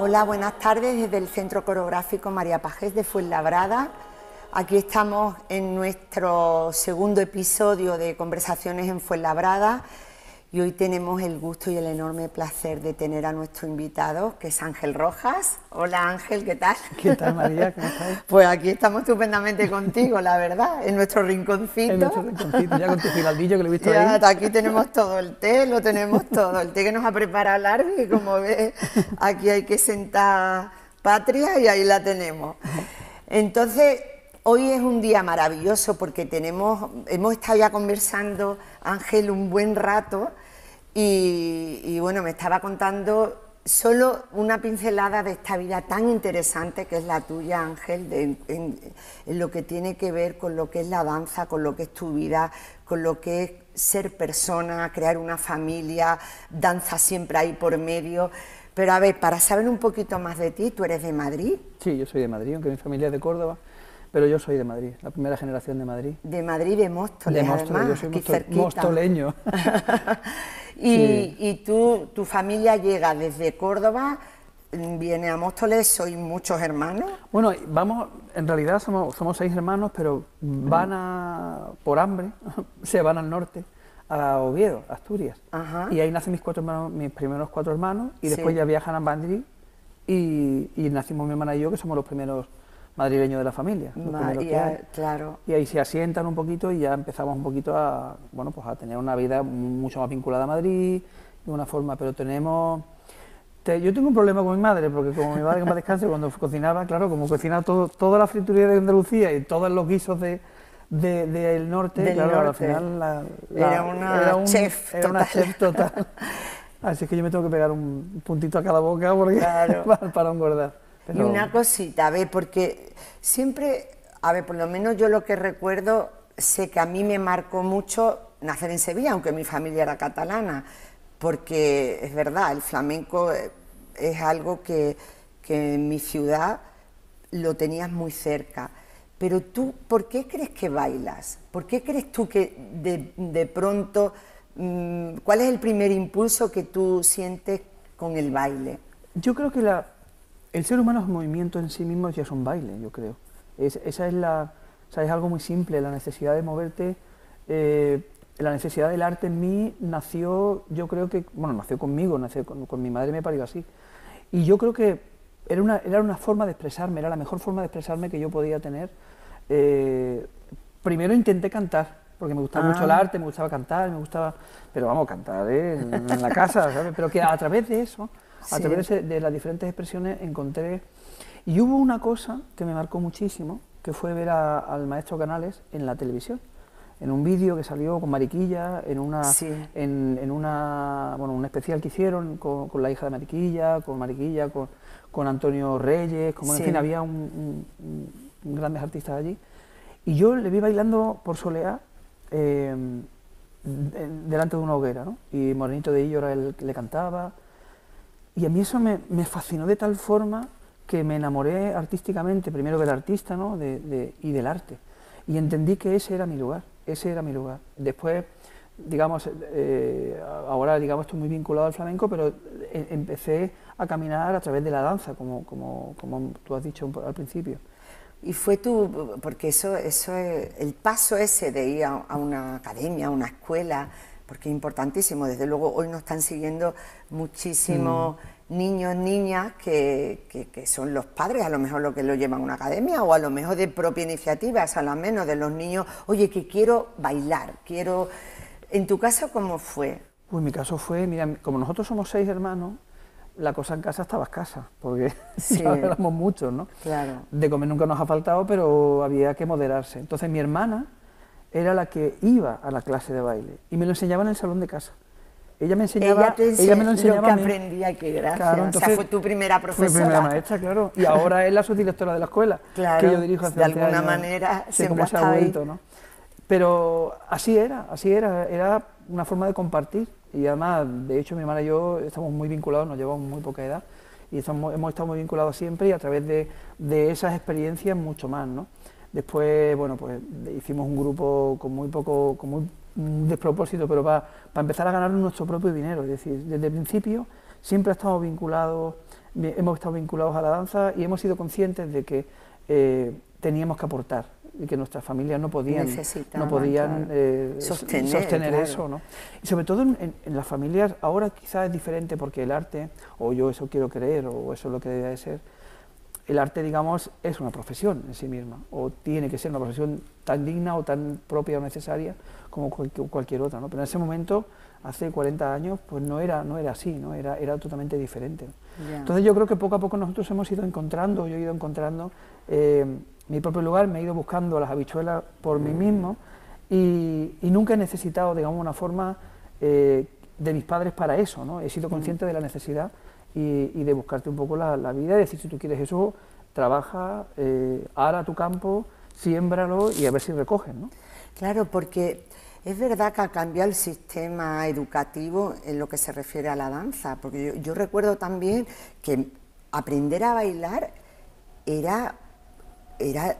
Hola, buenas tardes desde el Centro Coreográfico María Pajés de Fuenlabrada. Aquí estamos en nuestro segundo episodio de Conversaciones en Fuenlabrada y hoy tenemos el gusto y el enorme placer de tener a nuestro invitado, que es Ángel Rojas. Hola Ángel, ¿qué tal? ¿Qué tal, María? ¿Cómo estás? Pues aquí estamos estupendamente contigo, la verdad, en nuestro rinconcito. En nuestro rinconcito, ya con tu giraldillo que lo he visto Ya, ahí. aquí tenemos todo el té, lo tenemos todo, el té que nos ha preparado Larvi, que como ves, aquí hay que sentar patria y ahí la tenemos. Entonces, hoy es un día maravilloso porque hemos estado ya conversando, Ángel, un buen rato y bueno, me estaba contando solo una pincelada de esta vida tan interesante que es la tuya, Ángel, en lo que tiene que ver con lo que es la danza, con lo que es tu vida, con lo que es ser persona, crear una familia, danza siempre ahí por medio. Pero a ver, para saber un poquito más de ti, ¿tú eres de Madrid? Sí, yo soy de Madrid, aunque mi familia es de Córdoba, pero yo soy de Madrid, la primera generación de Madrid. De Madrid, de Móstoles, además, yo soy aquí cerquita. mostoleño. Y tu familia llega desde Córdoba, viene a Móstoles, sois muchos hermanos. Bueno, en realidad somos 6 hermanos, pero por hambre, se van al norte, a Oviedo, Asturias. Ajá. Y ahí nacen mis primeros 4 hermanos, y Sí. después ya viajan a Madrid, y nacimos mi hermana y yo, que somos los primeros madrileños de la familia. Claro. Y ahí se asientan un poquito y ya empezamos un poquito a tener una vida mucho más vinculada a Madrid, de una forma, pero yo tengo un problema con mi madre, porque como mi madre, que en paz descanse, cuando cocinaba, claro, como cocinaba toda la frituría de Andalucía y todos los guisos del norte, claro, al final era una chef total. Así es que yo me tengo que pegar un puntito a cada boca porque claro. para engordar. Pero... Y una cosita, a ver, porque siempre, a ver, por lo menos yo lo que recuerdo, sé que a mí me marcó mucho nacer en Sevilla, aunque mi familia era catalana, porque es verdad, el flamenco es algo que en mi ciudad lo tenías muy cerca. Pero tú, ¿por qué crees que bailas? ¿Por qué crees tú que de pronto, cuál es el primer impulso que tú sientes con el baile? Yo creo que el ser humano es un movimiento en sí mismo, ya es un baile, yo creo. Es algo muy simple, la necesidad de moverte, la necesidad del arte en mí nació, yo creo que, nació conmigo, nació con mi madre, me parió así. Y yo creo que era una forma de expresarme, era la mejor forma de expresarme que yo podía tener. Primero intenté cantar, porque me gustaba mucho el arte, me gustaba cantar, pero cantar en la casa, ¿sabes? Pero que a través de eso, a través de las diferentes expresiones encontré... Y hubo una cosa que me marcó muchísimo, que fue ver al maestro Canales en la televisión, en un vídeo que salió con Mariquilla, en un especial que hicieron con la hija de Mariquilla, con Antonio Reyes, en fin, había grandes artistas allí. Y yo le vi bailando por Soleá, delante de una hoguera, ¿no? Y Morenito de Illo era el que le cantaba. Y a mí eso me fascinó de tal forma que me enamoré artísticamente, primero del artista, ¿no? y del arte. Y entendí que ese era mi lugar. Después, ahora estoy muy vinculado al flamenco, pero empecé a caminar a través de la danza, como tú has dicho al principio. Y fue porque eso es el paso ese de ir a una academia, a una escuela, porque es importantísimo. Desde luego hoy nos están siguiendo muchísimos niños, niñas que son los padres, a lo mejor lo que lo llevan a una academia o a lo mejor de propia iniciativa, a lo menos de los niños, oye, que quiero bailar, quiero... ¿En tu caso cómo fue? Pues en mi caso fue, mira, como nosotros somos 6 hermanos, la cosa en casa estaba escasa, porque éramos muchos, ¿no? Claro. De comer nunca nos ha faltado, pero había que moderarse. Entonces mi hermana era la que iba a la clase de baile y me lo enseñaba en el salón de casa. Ella me lo enseñaba lo que aprendía, que gracias. Claro, entonces, o sea, fue tu primera profesora. Fue mi primera maestra, claro. Y ahora es la subdirectora de la escuela, claro, que yo dirijo hace 20 años. De alguna manera siempre se ha vuelto, ¿no? Pero así era una forma de compartir. Y además, de hecho, mi hermana y yo estamos muy vinculados, nos llevamos muy poca edad, y hemos estado muy vinculados siempre, y a través de esas experiencias mucho más, ¿no? Después, pues hicimos un grupo con muy despropósito, pero para empezar a ganar nuestro propio dinero. Es decir, desde el principio siempre estamos vinculados hemos estado vinculados a la danza y hemos sido conscientes de que teníamos que aportar y que nuestras familias no podían claro, sostener claro. Eso, ¿no? Y sobre todo en las familias, ahora quizás es diferente porque el arte, o yo eso quiero creer, o eso es lo que debe de ser, el arte, digamos, es una profesión en sí misma, o tiene que ser una profesión tan digna o tan propia o necesaria como cualquier otra, ¿no? Pero en ese momento, hace 40 años, pues no era así, ¿no? Era totalmente diferente. Yeah. Entonces yo creo que poco a poco nosotros hemos ido encontrando, yo he ido encontrando mi propio lugar, me he ido buscando las habichuelas por mí mismo y nunca he necesitado, digamos, una forma de mis padres para eso, ¿no? He sido consciente de la necesidad y de buscarte un poco la vida y decir, si tú quieres eso, trabaja, ara tu campo, siémbralo y a ver si recoges, ¿no? Claro, porque es verdad que ha cambiado el sistema educativo en lo que se refiere a la danza, porque yo recuerdo también que aprender a bailar era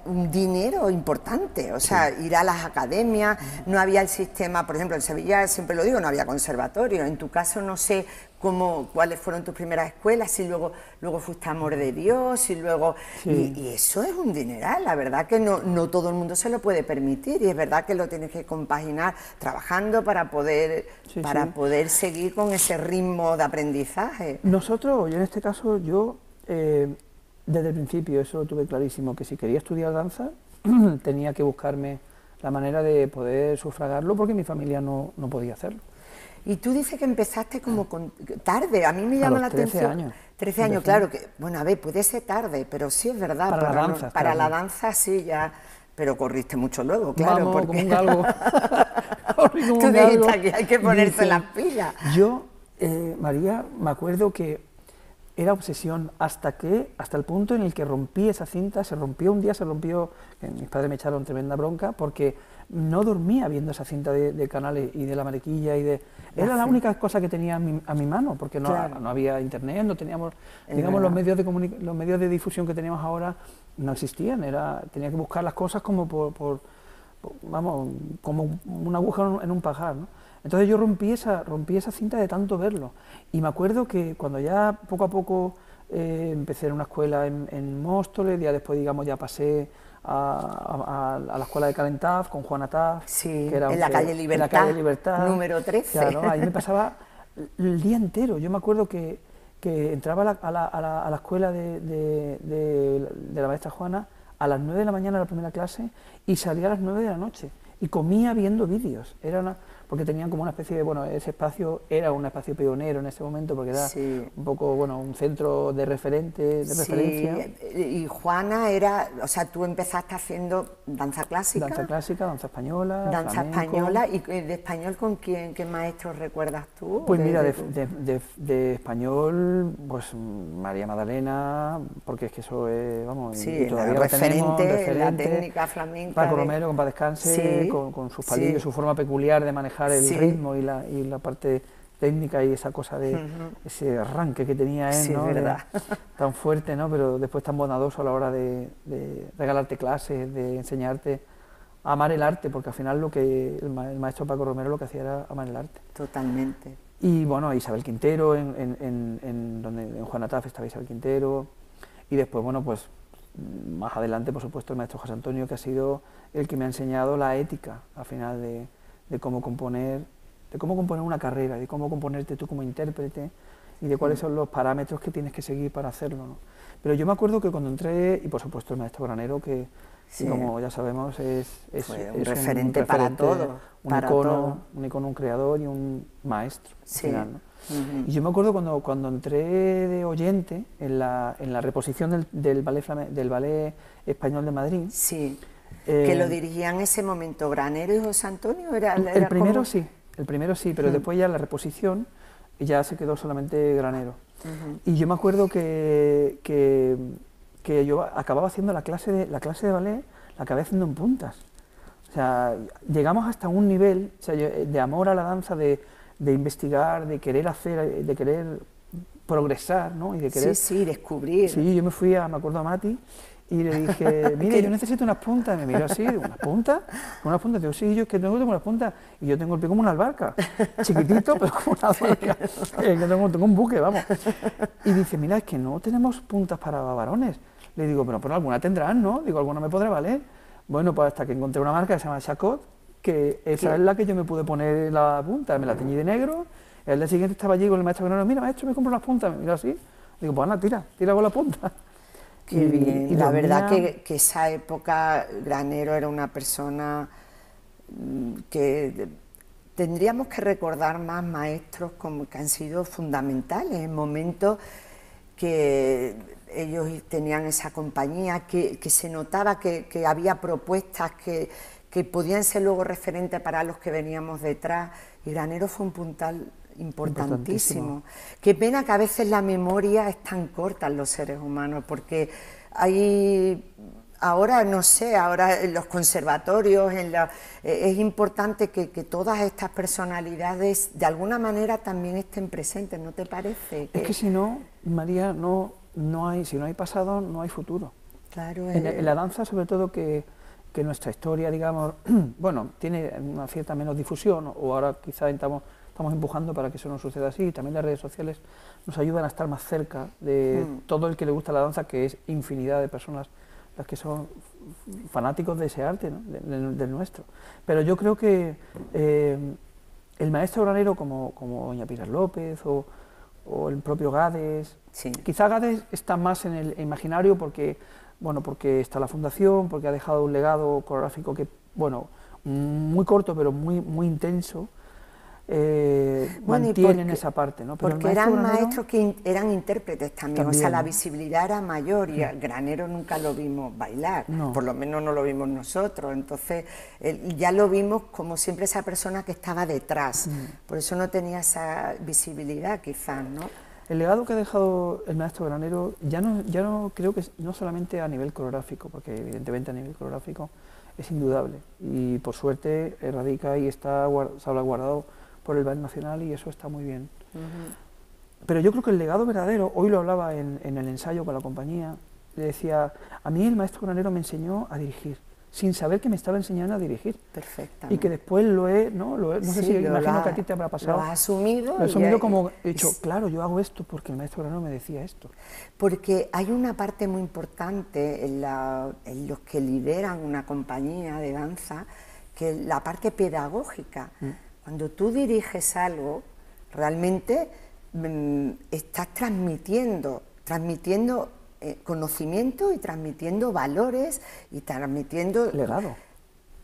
un dinero importante, o sea, sí. Ir a las academias, no había el sistema, por ejemplo, en Sevilla, siempre lo digo, no había conservatorio, en tu caso no sé cuáles fueron tus primeras escuelas, si luego fuiste a Amor de Dios, y luego... Sí. Y eso es un dineral, la verdad que no todo el mundo se lo puede permitir, y es verdad que lo tienes que compaginar trabajando para poder seguir con ese ritmo de aprendizaje. Nosotros, yo en este caso, desde el principio, eso lo tuve clarísimo, que si quería estudiar danza, tenía que buscarme la manera de poder sufragarlo, porque mi familia no podía hacerlo. Y tú dices que empezaste como tarde, a mí me llama la atención. 13 años. 13 años, claro, que, bueno, a ver, puede ser tarde, pero sí es verdad. Para la danza sí, ya, pero corriste mucho luego, claro. Vamos, como un galgo. Tú dijiste, aquí hay que ponerse las pilas. Yo, María, me acuerdo que era obsesión hasta el punto en el que rompí esa cinta, un día se rompió, mis padres me echaron tremenda bronca porque no dormía viendo esa cinta de Canales y de La Mariquilla era la única cosa que tenía a mi mano, porque no había internet, no teníamos, digamos, los medios de difusión que tenemos ahora no existían, tenía que buscar las cosas como vamos, como una aguja en un pajar, ¿no? Entonces yo rompí esa cinta de tanto verlo, y me acuerdo que cuando ya poco a poco empecé en una escuela en Móstoles, ya después, digamos, ya pasé a la escuela de Calentaf con Juana Taf, sí, que era en la calle Libertad, número 13. Claro, ahí me pasaba el día entero. Yo me acuerdo que entraba a la escuela de la maestra Juana a las 9 de la mañana la primera clase y salía a las 9 de la noche y comía viendo vídeos. Porque tenían como una especie de, bueno, ese espacio era un espacio pionero en ese momento, porque era un poco, bueno, un centro de referencia. Y Juana era, o sea, tú empezaste haciendo danza clásica. Danza clásica, danza española, danza española, ¿y de español con quién, qué maestros recuerdas tú? Pues mira, de español, pues María Magdalena, porque es que eso es, vamos, sí, todavía referente, la técnica flamenca. Paco Romero, con paz descanse, con sus palillos, su forma peculiar de manejar el ritmo y la parte técnica y esa cosa de ese arranque que tenía él, ¿no? Tan fuerte, ¿no? Pero después tan bondadoso a la hora de regalarte clases, de enseñarte a amar el arte, porque al final lo que el maestro Paco Romero lo que hacía era amar el arte. Totalmente. Y bueno, Isabel Quintero, en Juana Taf estaba Isabel Quintero, y después, bueno, pues más adelante, por supuesto, el maestro José Antonio, que ha sido el que me ha enseñado la ética, al final, de cómo componer una carrera, de cómo componerte tú como intérprete y de cuáles son los parámetros que tienes que seguir para hacerlo, ¿no? Pero yo me acuerdo que cuando entré, y por supuesto el maestro Granero, que como ya sabemos es un referente para todo, un icono, un creador y un maestro al final, ¿no? Y yo me acuerdo cuando entré de oyente en la reposición del ballet español de Madrid. Sí. Que lo dirigían en ese momento Granero y José Antonio. El primero sí, pero después ya la reposición ya se quedó solamente Granero. Y yo me acuerdo que yo acababa haciendo la clase de ballet, la acabé haciendo en puntas. O sea, llegamos hasta un nivel, o sea, de amor a la danza, de investigar, de querer progresar, ¿no? Y de querer... Sí, descubrir. Sí, yo me fui me acuerdo a Mati, y le dije, mire, yo necesito unas puntas. Y me miró así, ¿unas puntas? ¿Unas puntas? Digo, sí, yo es que tengo unas puntas. Y yo tengo el pie como una albarca, chiquitito, pero como una albarca. Tengo un buque, vamos. Y dice, mira, es que no tenemos puntas para varones. Le digo, pero alguna tendrán, ¿no? Digo, alguna me podrá valer. Bueno, pues hasta que encontré una marca que se llama Chacot, que esa es la que yo me pude poner en la punta. Me la teñí de negro. El día siguiente estaba allí con el maestro Granero, mira, maestro, me compro unas puntas. Me miró así. Digo, pues anda, tira con la punta. Qué bien. Y la verdad que esa época Granero era una persona que tendríamos que recordar más maestros como que han sido fundamentales en momentos que ellos tenían esa compañía, que se notaba que había propuestas que podían ser luego referentes para los que veníamos detrás, y Granero fue un puntal importantísimo. Qué pena que a veces la memoria es tan corta en los seres humanos, porque hay, ahora no sé, ahora en los conservatorios, es importante que todas estas personalidades de alguna manera también estén presentes, ¿no te parece? Es que si no, María, no hay, si no hay pasado, no hay futuro. Claro. En la danza, sobre todo, que nuestra historia, digamos, bueno, tiene una cierta menos difusión, o ahora quizá estamos empujando para que eso no suceda así, y también las redes sociales nos ayudan a estar más cerca de todo el que le gusta la danza, que es infinidad de personas las que son fanáticos de ese arte, ¿no? del nuestro. Pero yo creo que el maestro Granero, como doña Pilar López o el propio Gades, quizá Gades está más en el imaginario porque está la fundación, porque ha dejado un legado coreográfico que, bueno, muy corto pero muy intenso. Mantienen esa parte, ¿no? Pero porque eran maestros que eran intérpretes también, o sea, la visibilidad era mayor, y a Granero nunca lo vimos bailar, por lo menos no lo vimos nosotros, entonces ya lo vimos como siempre esa persona que estaba detrás, por eso no tenía esa visibilidad quizás, ¿no? El legado que ha dejado el maestro Granero ya no creo que no solamente a nivel coreográfico, porque evidentemente a nivel coreográfico es indudable, y por suerte radica y está salvaguardado por el Ballet Nacional, y eso está muy bien. Pero yo creo que el legado verdadero, hoy lo hablaba en el ensayo con la compañía, le decía, a mí el maestro Granero me enseñó a dirigir, sin saber que me estaba enseñando a dirigir. Perfectamente. Y que después no sé si imagino que a ti te habrá pasado. Lo has asumido. Lo he asumido como, he dicho, claro, yo hago esto porque el maestro Granero me decía esto. Porque hay una parte muy importante en los que lideran una compañía de danza, que es la parte pedagógica. Cuando tú diriges algo, realmente estás transmitiendo conocimiento y transmitiendo valores y transmitiendo... Legado.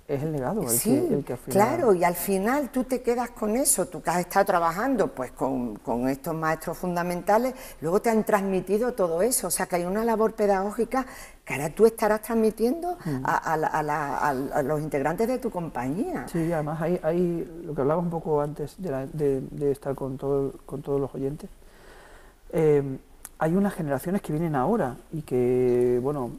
Es el legado el que al final... Claro, y al final tú te quedas con eso, tú que has estado trabajando pues con estos maestros fundamentales, luego te han transmitido todo eso, o sea que hay una labor pedagógica que ahora tú estarás transmitiendo a los integrantes de tu compañía. Sí, además hay lo que hablaba un poco antes de estar con todos los oyentes, hay unas generaciones que vienen ahora y que, bueno,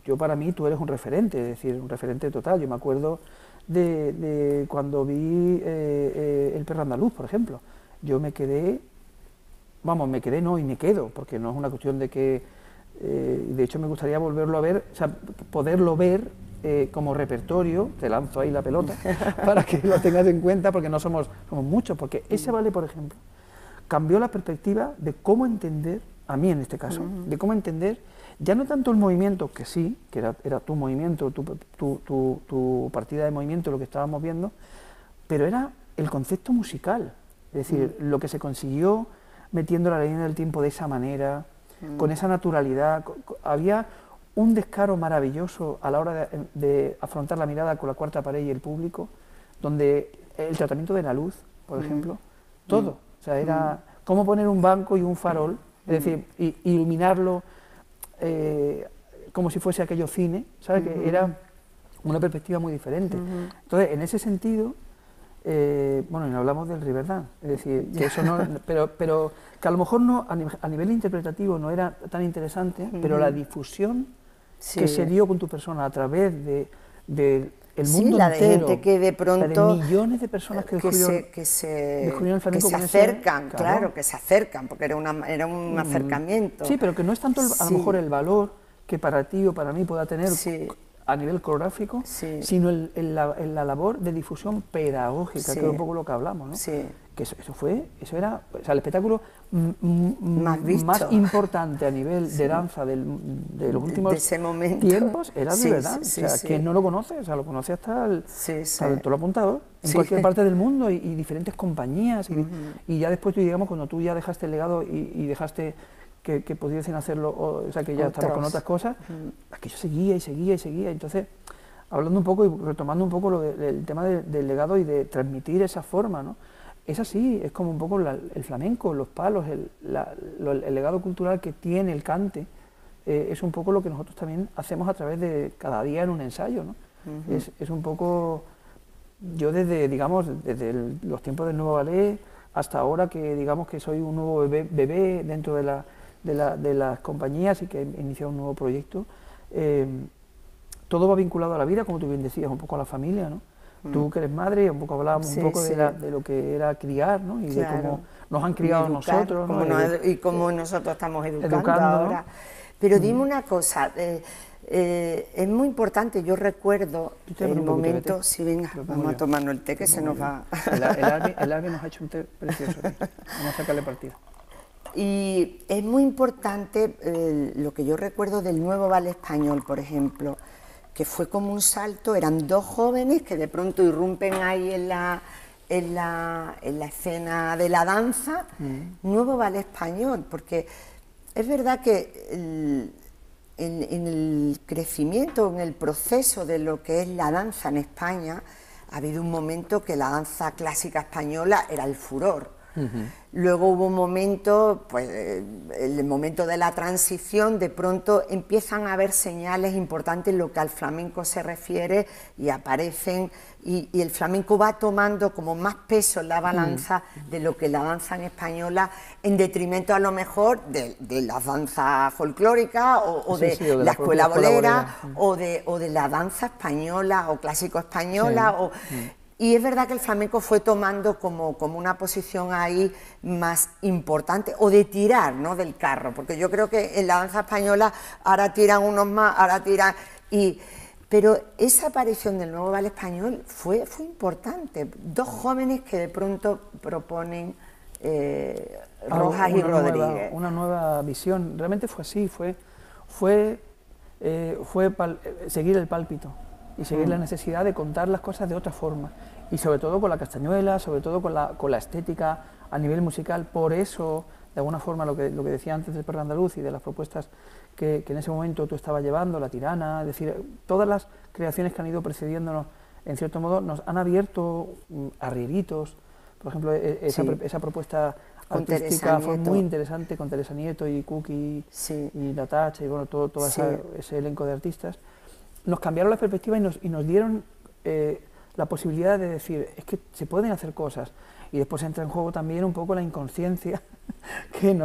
yo para mí tú eres un referente, es decir, un referente total. Yo me acuerdo de cuando vi El Perro Andaluz, por ejemplo. Yo me quedé y me quedo, porque no es una cuestión de que, de hecho me gustaría volverlo a ver, o sea, poderlo ver como repertorio, te lanzo ahí la pelota, para que lo tengas en cuenta, porque no somos muchos, porque ese ballet, por ejemplo, cambió la perspectiva de cómo entender, a mí en este caso, de cómo entender, ya no tanto el movimiento, que sí, que era tu movimiento, tu partida de movimiento, lo que estábamos viendo, pero era el concepto musical, es decir, lo que se consiguió metiendo la línea del tiempo de esa manera, con esa naturalidad, había un descaro maravilloso a la hora de afrontar la mirada con la cuarta pared y el público, donde el tratamiento de la luz, por ejemplo, todo, o sea, era cómo poner un banco y un farol, es decir, iluminarlo como si fuese aquello cine, ¿sabes? Que era una perspectiva muy diferente. Entonces, en ese sentido, bueno, y no hablamos del Riverdance, es decir, que eso no, pero que a lo mejor no a nivel interpretativo no era tan interesante, pero la difusión que se dio con tu persona a través de el Sí, mundo la de entero, gente que de la pronto... de millones de personas que descubrieron, descubrieron el que flamenco se con acercan, ese, claro, que se acercan, porque era un acercamiento. Sí, pero que no es tanto a lo Sí, mejor el valor que para ti o para mí pueda tener sí, a nivel coreográfico, sí, sino en la labor de difusión pedagógica, sí, que es un poco lo que hablamos, ¿no? sí, Que eso era, o sea, el espectáculo más más visto importante a nivel de sí, danza de los de últimos ese momento. tiempos era de Sí, verdad. sí, O sí, sea, sí, quien no lo conoce, o sea, lo conoce sí, sí, hasta el toro apuntador, en sí. cualquier parte del mundo y diferentes compañías. Ujú. Y ya después, digamos, cuando tú ya dejaste el legado y dejaste que pudiesen hacerlo, o sea, que ya estabas con otras cosas, aquello seguía y seguía y seguía. Entonces, hablando un poco y retomando un poco el tema del legado y de transmitir esa forma, ¿no? Es así, es como un poco el flamenco, los palos, el legado cultural que tiene el cante, es un poco lo que nosotros también hacemos a través de cada día en un ensayo, ¿no? Es un poco, yo digamos, desde los tiempos del nuevo ballet hasta ahora que digamos que soy un nuevo bebé dentro de las compañías y que he iniciado un nuevo proyecto, todo va vinculado a la vida, como tú bien decías, un poco a la familia, ¿no? Tú que eres madre, un poco hablábamos Sí, un poco sí. de lo que era criar, ¿no? Y de Claro. cómo nos han criado a Educar, nosotros, ¿no? y cómo nosotros estamos educando ¿no? ahora. Pero dime una cosa, es muy importante, yo recuerdo Yo te el abro un poquito de momento, té. si venga, Lo pongo vamos a yo. tomarnos el té que Lo se pongo nos yo. va... El Albi nos ha hecho un té precioso. Vamos a sacarle partido. Y es muy importante lo que yo recuerdo del nuevo ballet español, por ejemplo, que fue como un salto, eran dos jóvenes que de pronto irrumpen ahí en la escena de la danza, nuevo ballet español, porque es verdad que en el crecimiento, en el proceso de lo que es la danza en España, ha habido un momento que la danza clásica española era el furor. Luego hubo un momento, pues el momento de la transición, de pronto empiezan a haber señales importantes en lo que al flamenco se refiere y aparecen, y el flamenco va tomando como más peso en la balanza de lo que la danza en española, en detrimento a lo mejor de la danza folclórica o de la escuela bolera o de la danza española o clásico española. Y es verdad que el flamenco fue tomando como una posición ahí más importante, o de tirar, ¿no?, del carro, porque yo creo que en la danza española ahora tiran unos más, ahora tiran... Pero esa aparición del nuevo ballet español fue importante. Dos jóvenes que de pronto proponen Rojas y Rodríguez. Una nueva visión, realmente fue así, seguir el pálpito y seguir la necesidad de contar las cosas de otra forma, y sobre todo con la castañuela, sobre todo con la estética a nivel musical. Por eso, de alguna forma, lo que decía antes del perro andaluz y de las propuestas que en ese momento tú estabas llevando, La Tirana, es decir, todas las creaciones que han ido precediéndonos, en cierto modo, nos han abierto arrieritos. Por ejemplo, esa propuesta artística fue muy interesante con Teresa Nieto y Cookie y Natacha y bueno, todo ese elenco de artistas. Nos cambiaron la perspectiva y nos dieron la posibilidad de decir, es que se pueden hacer cosas. Y después entra en juego también un poco la inconsciencia que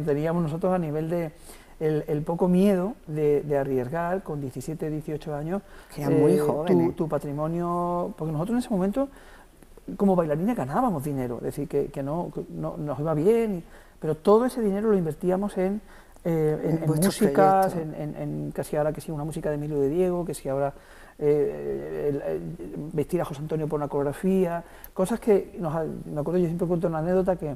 teníamos nosotros a nivel de el poco miedo de arriesgar con 17, 18 años que eran muy jóvenes. Tu patrimonio, porque nosotros en ese momento como bailarines ganábamos dinero, es decir, que nos iba bien, pero todo ese dinero lo invertíamos en músicas, en casi ahora que sí, una música de Emilio de Diego, que sí ahora vestir a José Antonio por una coreografía, cosas que me acuerdo, yo siempre cuento una anécdota que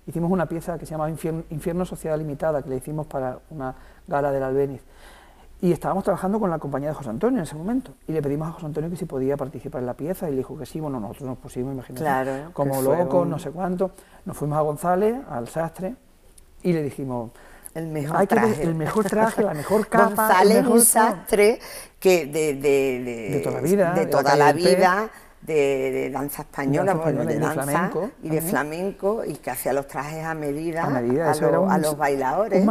hicimos una pieza que se llamaba Infierno Sociedad Limitada, que le hicimos para una gala del Albéniz, y estábamos trabajando con la compañía de José Antonio en ese momento, y le pedimos a José Antonio que si podía participar en la pieza, y le dijo que sí. Bueno, nosotros nos pusimos, imagínate, claro, como locos, no sé cuánto, nos fuimos a González, al sastre, y le dijimos, el mejor traje, la mejor capa. González es un sastre que de toda la vida, de danza española, de danza flamenco, y de flamenco, y que hacía los trajes a medida a los bailadores. Un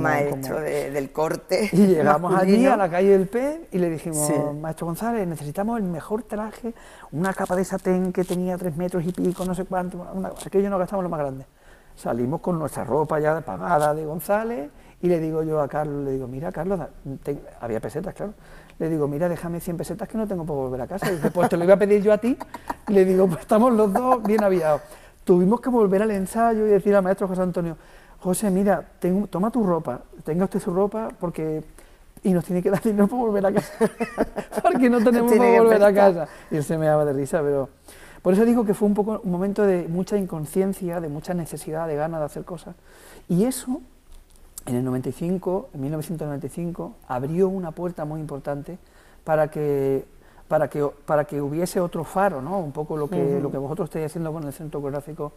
maestro del corte. Y llegamos allí a la calle del Pez y le dijimos, maestro González, necesitamos el mejor traje, una capa de satén que tenía 3 metros y pico, no sé cuánto, aquello nos gastamos lo más grande. Salimos con nuestra ropa ya pagada de González Y le digo yo a Carlos, le digo, mira, Carlos, había pesetas, claro. Le digo, mira, déjame 100 pesetas que no tengo para volver a casa. Y dice, pues te lo iba a pedir yo a ti. Y le digo, pues estamos los dos bien aviados. Tuvimos que volver al ensayo y decir al maestro José Antonio, José, mira, toma tu ropa, tenga usted su ropa, porque... Y nos tiene que dar dinero para volver a casa, porque no tenemos para volver a casa. Y él se me daba de risa, pero... Por eso digo que fue un poco un momento de mucha inconsciencia, de mucha necesidad, de ganas de hacer cosas. Y eso, en el 95, en 1995, abrió una puerta muy importante para que hubiese otro faro, ¿no? Un poco lo que vosotros estáis haciendo con el Centro Coreográfico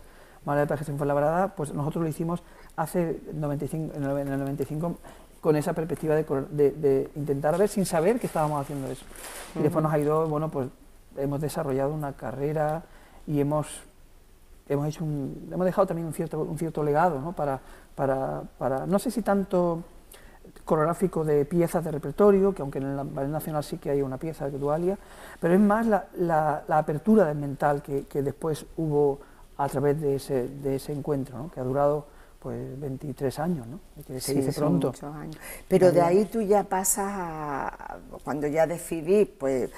Manuel de Pajes en Fuenlabrada, pues nosotros lo hicimos en el 95, con esa perspectiva de intentar ver sin saber que estábamos haciendo eso. Y después nos ha ido, bueno, pues hemos desarrollado una carrera y hemos dejado también un cierto legado, ¿no? para no sé si tanto coreográfico de piezas de repertorio, que aunque en el Ballet Nacional sí que hay una pieza de Dualia, pero es más la apertura del mental que después hubo a través de ese encuentro, ¿no? Que ha durado pues 23 años, ¿no? Que se dice pronto. Muchos años. Pero de ahí tú ya pasas a, cuando ya decidí, pues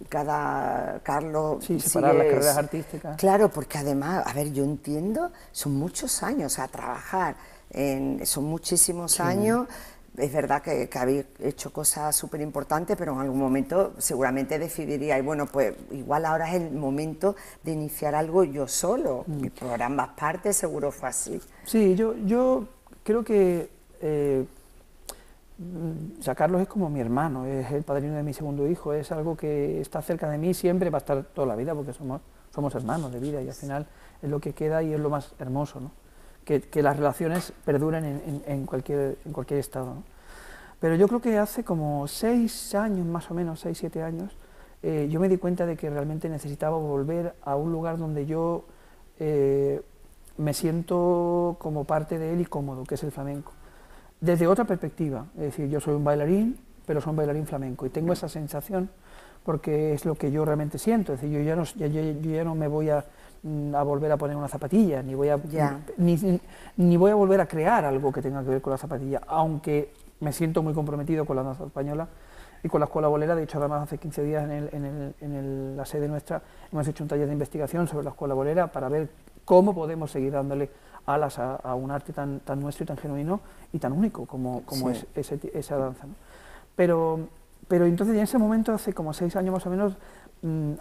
Carlos... Sí, separar las carreras artísticas. Claro, porque además, a ver, yo entiendo, son muchos años a trabajar, son muchísimos años. Es verdad que habéis hecho cosas súper importantes, pero en algún momento seguramente decidiríais, bueno, pues igual ahora es el momento de iniciar algo yo solo. Y por ambas partes seguro fue así. Sí, yo creo que Carlos es como mi hermano, es el padrino de mi segundo hijo, es algo que está cerca de mí siempre, va a estar toda la vida, porque somos hermanos de vida y al final es lo que queda y es lo más hermoso, ¿no? Que las relaciones perduren en cualquier estado, ¿no? Pero yo creo que hace como 6 años, más o menos, 6, 7 años, yo me di cuenta de que realmente necesitaba volver a un lugar donde yo me siento como parte de él y cómodo, que es el flamenco. Desde otra perspectiva, es decir, yo soy un bailarín, pero soy un bailarín flamenco, y tengo esa sensación porque es lo que yo realmente siento, es decir, yo ya no me voy a volver a poner una zapatilla, ni voy a volver a crear algo que tenga que ver con la zapatilla, aunque me siento muy comprometido con la danza española y con la Escuela Bolera. De hecho, además hace 15 días en la sede nuestra hemos hecho un taller de investigación sobre la Escuela Bolera para ver cómo podemos seguir dándole alas a un arte tan nuestro y tan genuino y tan único como es esa danza, ¿no? Pero entonces, en ese momento, hace como 6 años más o menos,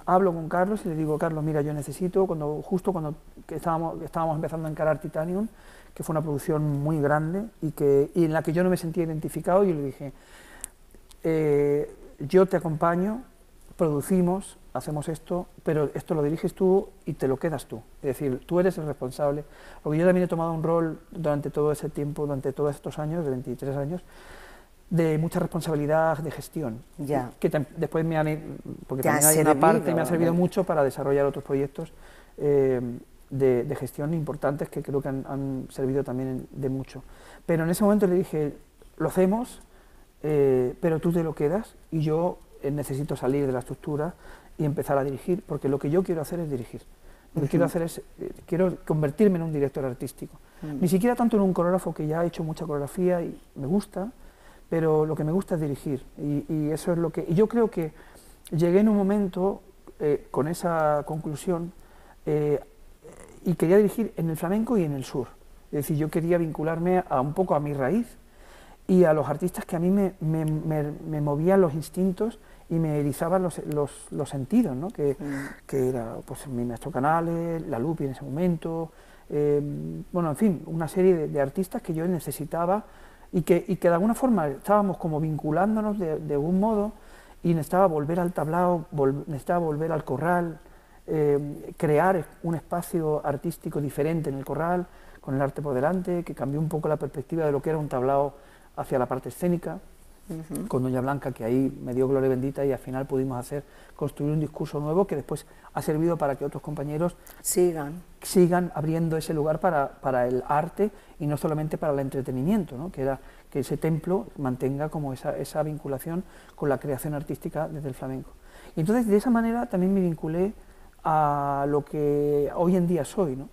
hablo con Carlos y le digo, Carlos, mira, yo necesito, justo cuando estábamos empezando a encarar Titanium, que fue una producción muy grande y en la que yo no me sentía identificado, y le dije, yo te acompaño, producimos, hacemos esto, pero esto lo diriges tú y te lo quedas tú, es decir, tú eres el responsable, porque yo también he tomado un rol durante todo ese tiempo, durante todos estos años, de 23 años, de mucha responsabilidad de gestión, que después porque también hay una parte, me ha servido mucho para desarrollar otros proyectos de gestión importantes que creo que han servido también de mucho. Pero en ese momento le dije, lo hacemos, pero tú te lo quedas y yo necesito salir de la estructura y empezar a dirigir, porque lo que yo quiero hacer es dirigir. Lo que quiero hacer es, quiero convertirme en un director artístico. Ni siquiera tanto en un coreógrafo, que ya ha hecho mucha coreografía y me gusta, pero lo que me gusta es dirigir, y eso es lo que... Y yo creo que llegué en un momento con esa conclusión y quería dirigir en el flamenco y en el sur. Es decir, yo quería vincularme un poco a mi raíz y a los artistas que a mí me movían los instintos y me erizaban los sentidos, ¿no? Que era pues, mi maestro Canales, La Lupi en ese momento, bueno, en fin, una serie de artistas que yo necesitaba y que de alguna forma estábamos como vinculándonos de algún modo, y necesitaba volver al tablao, necesitaba volver al corral, crear un espacio artístico diferente en el corral, con el arte por delante, que cambió un poco la perspectiva de lo que era un tablao hacia la parte escénica, con Doña Blanca, que ahí me dio gloria bendita, y al final pudimos construir un discurso nuevo que después ha servido para que otros compañeros sigan abriendo ese lugar para el arte y no solamente para el entretenimiento, ¿no? Que ese templo mantenga como esa vinculación con la creación artística desde el flamenco. Y entonces de esa manera también me vinculé a lo que hoy en día soy, ¿no?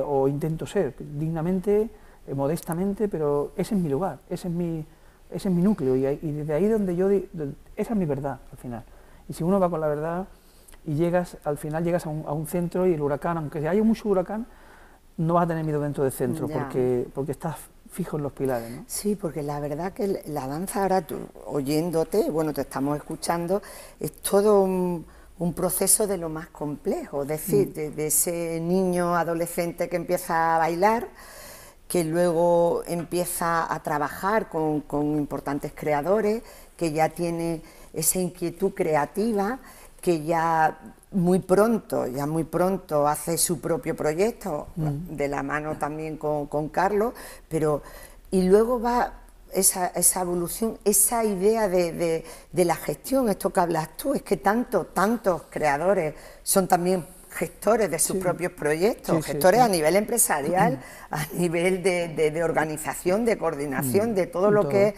O intento ser dignamente modestamente, pero ese es mi lugar, ese es mi núcleo, y desde ahí donde esa es mi verdad al final. Y si uno va con la verdad y al final llegas a un centro, y el huracán, aunque haya mucho huracán, no vas a tener miedo dentro del centro, porque estás fijo en los pilares, ¿no? Sí, porque la verdad que la danza ahora, tú, oyéndote, bueno, te estamos escuchando, es todo un proceso de lo más complejo, es decir, de ese niño adolescente que empieza a bailar, que luego empieza a trabajar con importantes creadores, que ya tiene esa inquietud creativa, que ya muy pronto hace su propio proyecto, de la mano también con Carlos, y luego va esa evolución, esa idea de la gestión, esto que hablas tú, es que tantos creadores son también gestores de sus propios proyectos, gestores a nivel empresarial, a nivel de organización, de coordinación, de todo lo que es,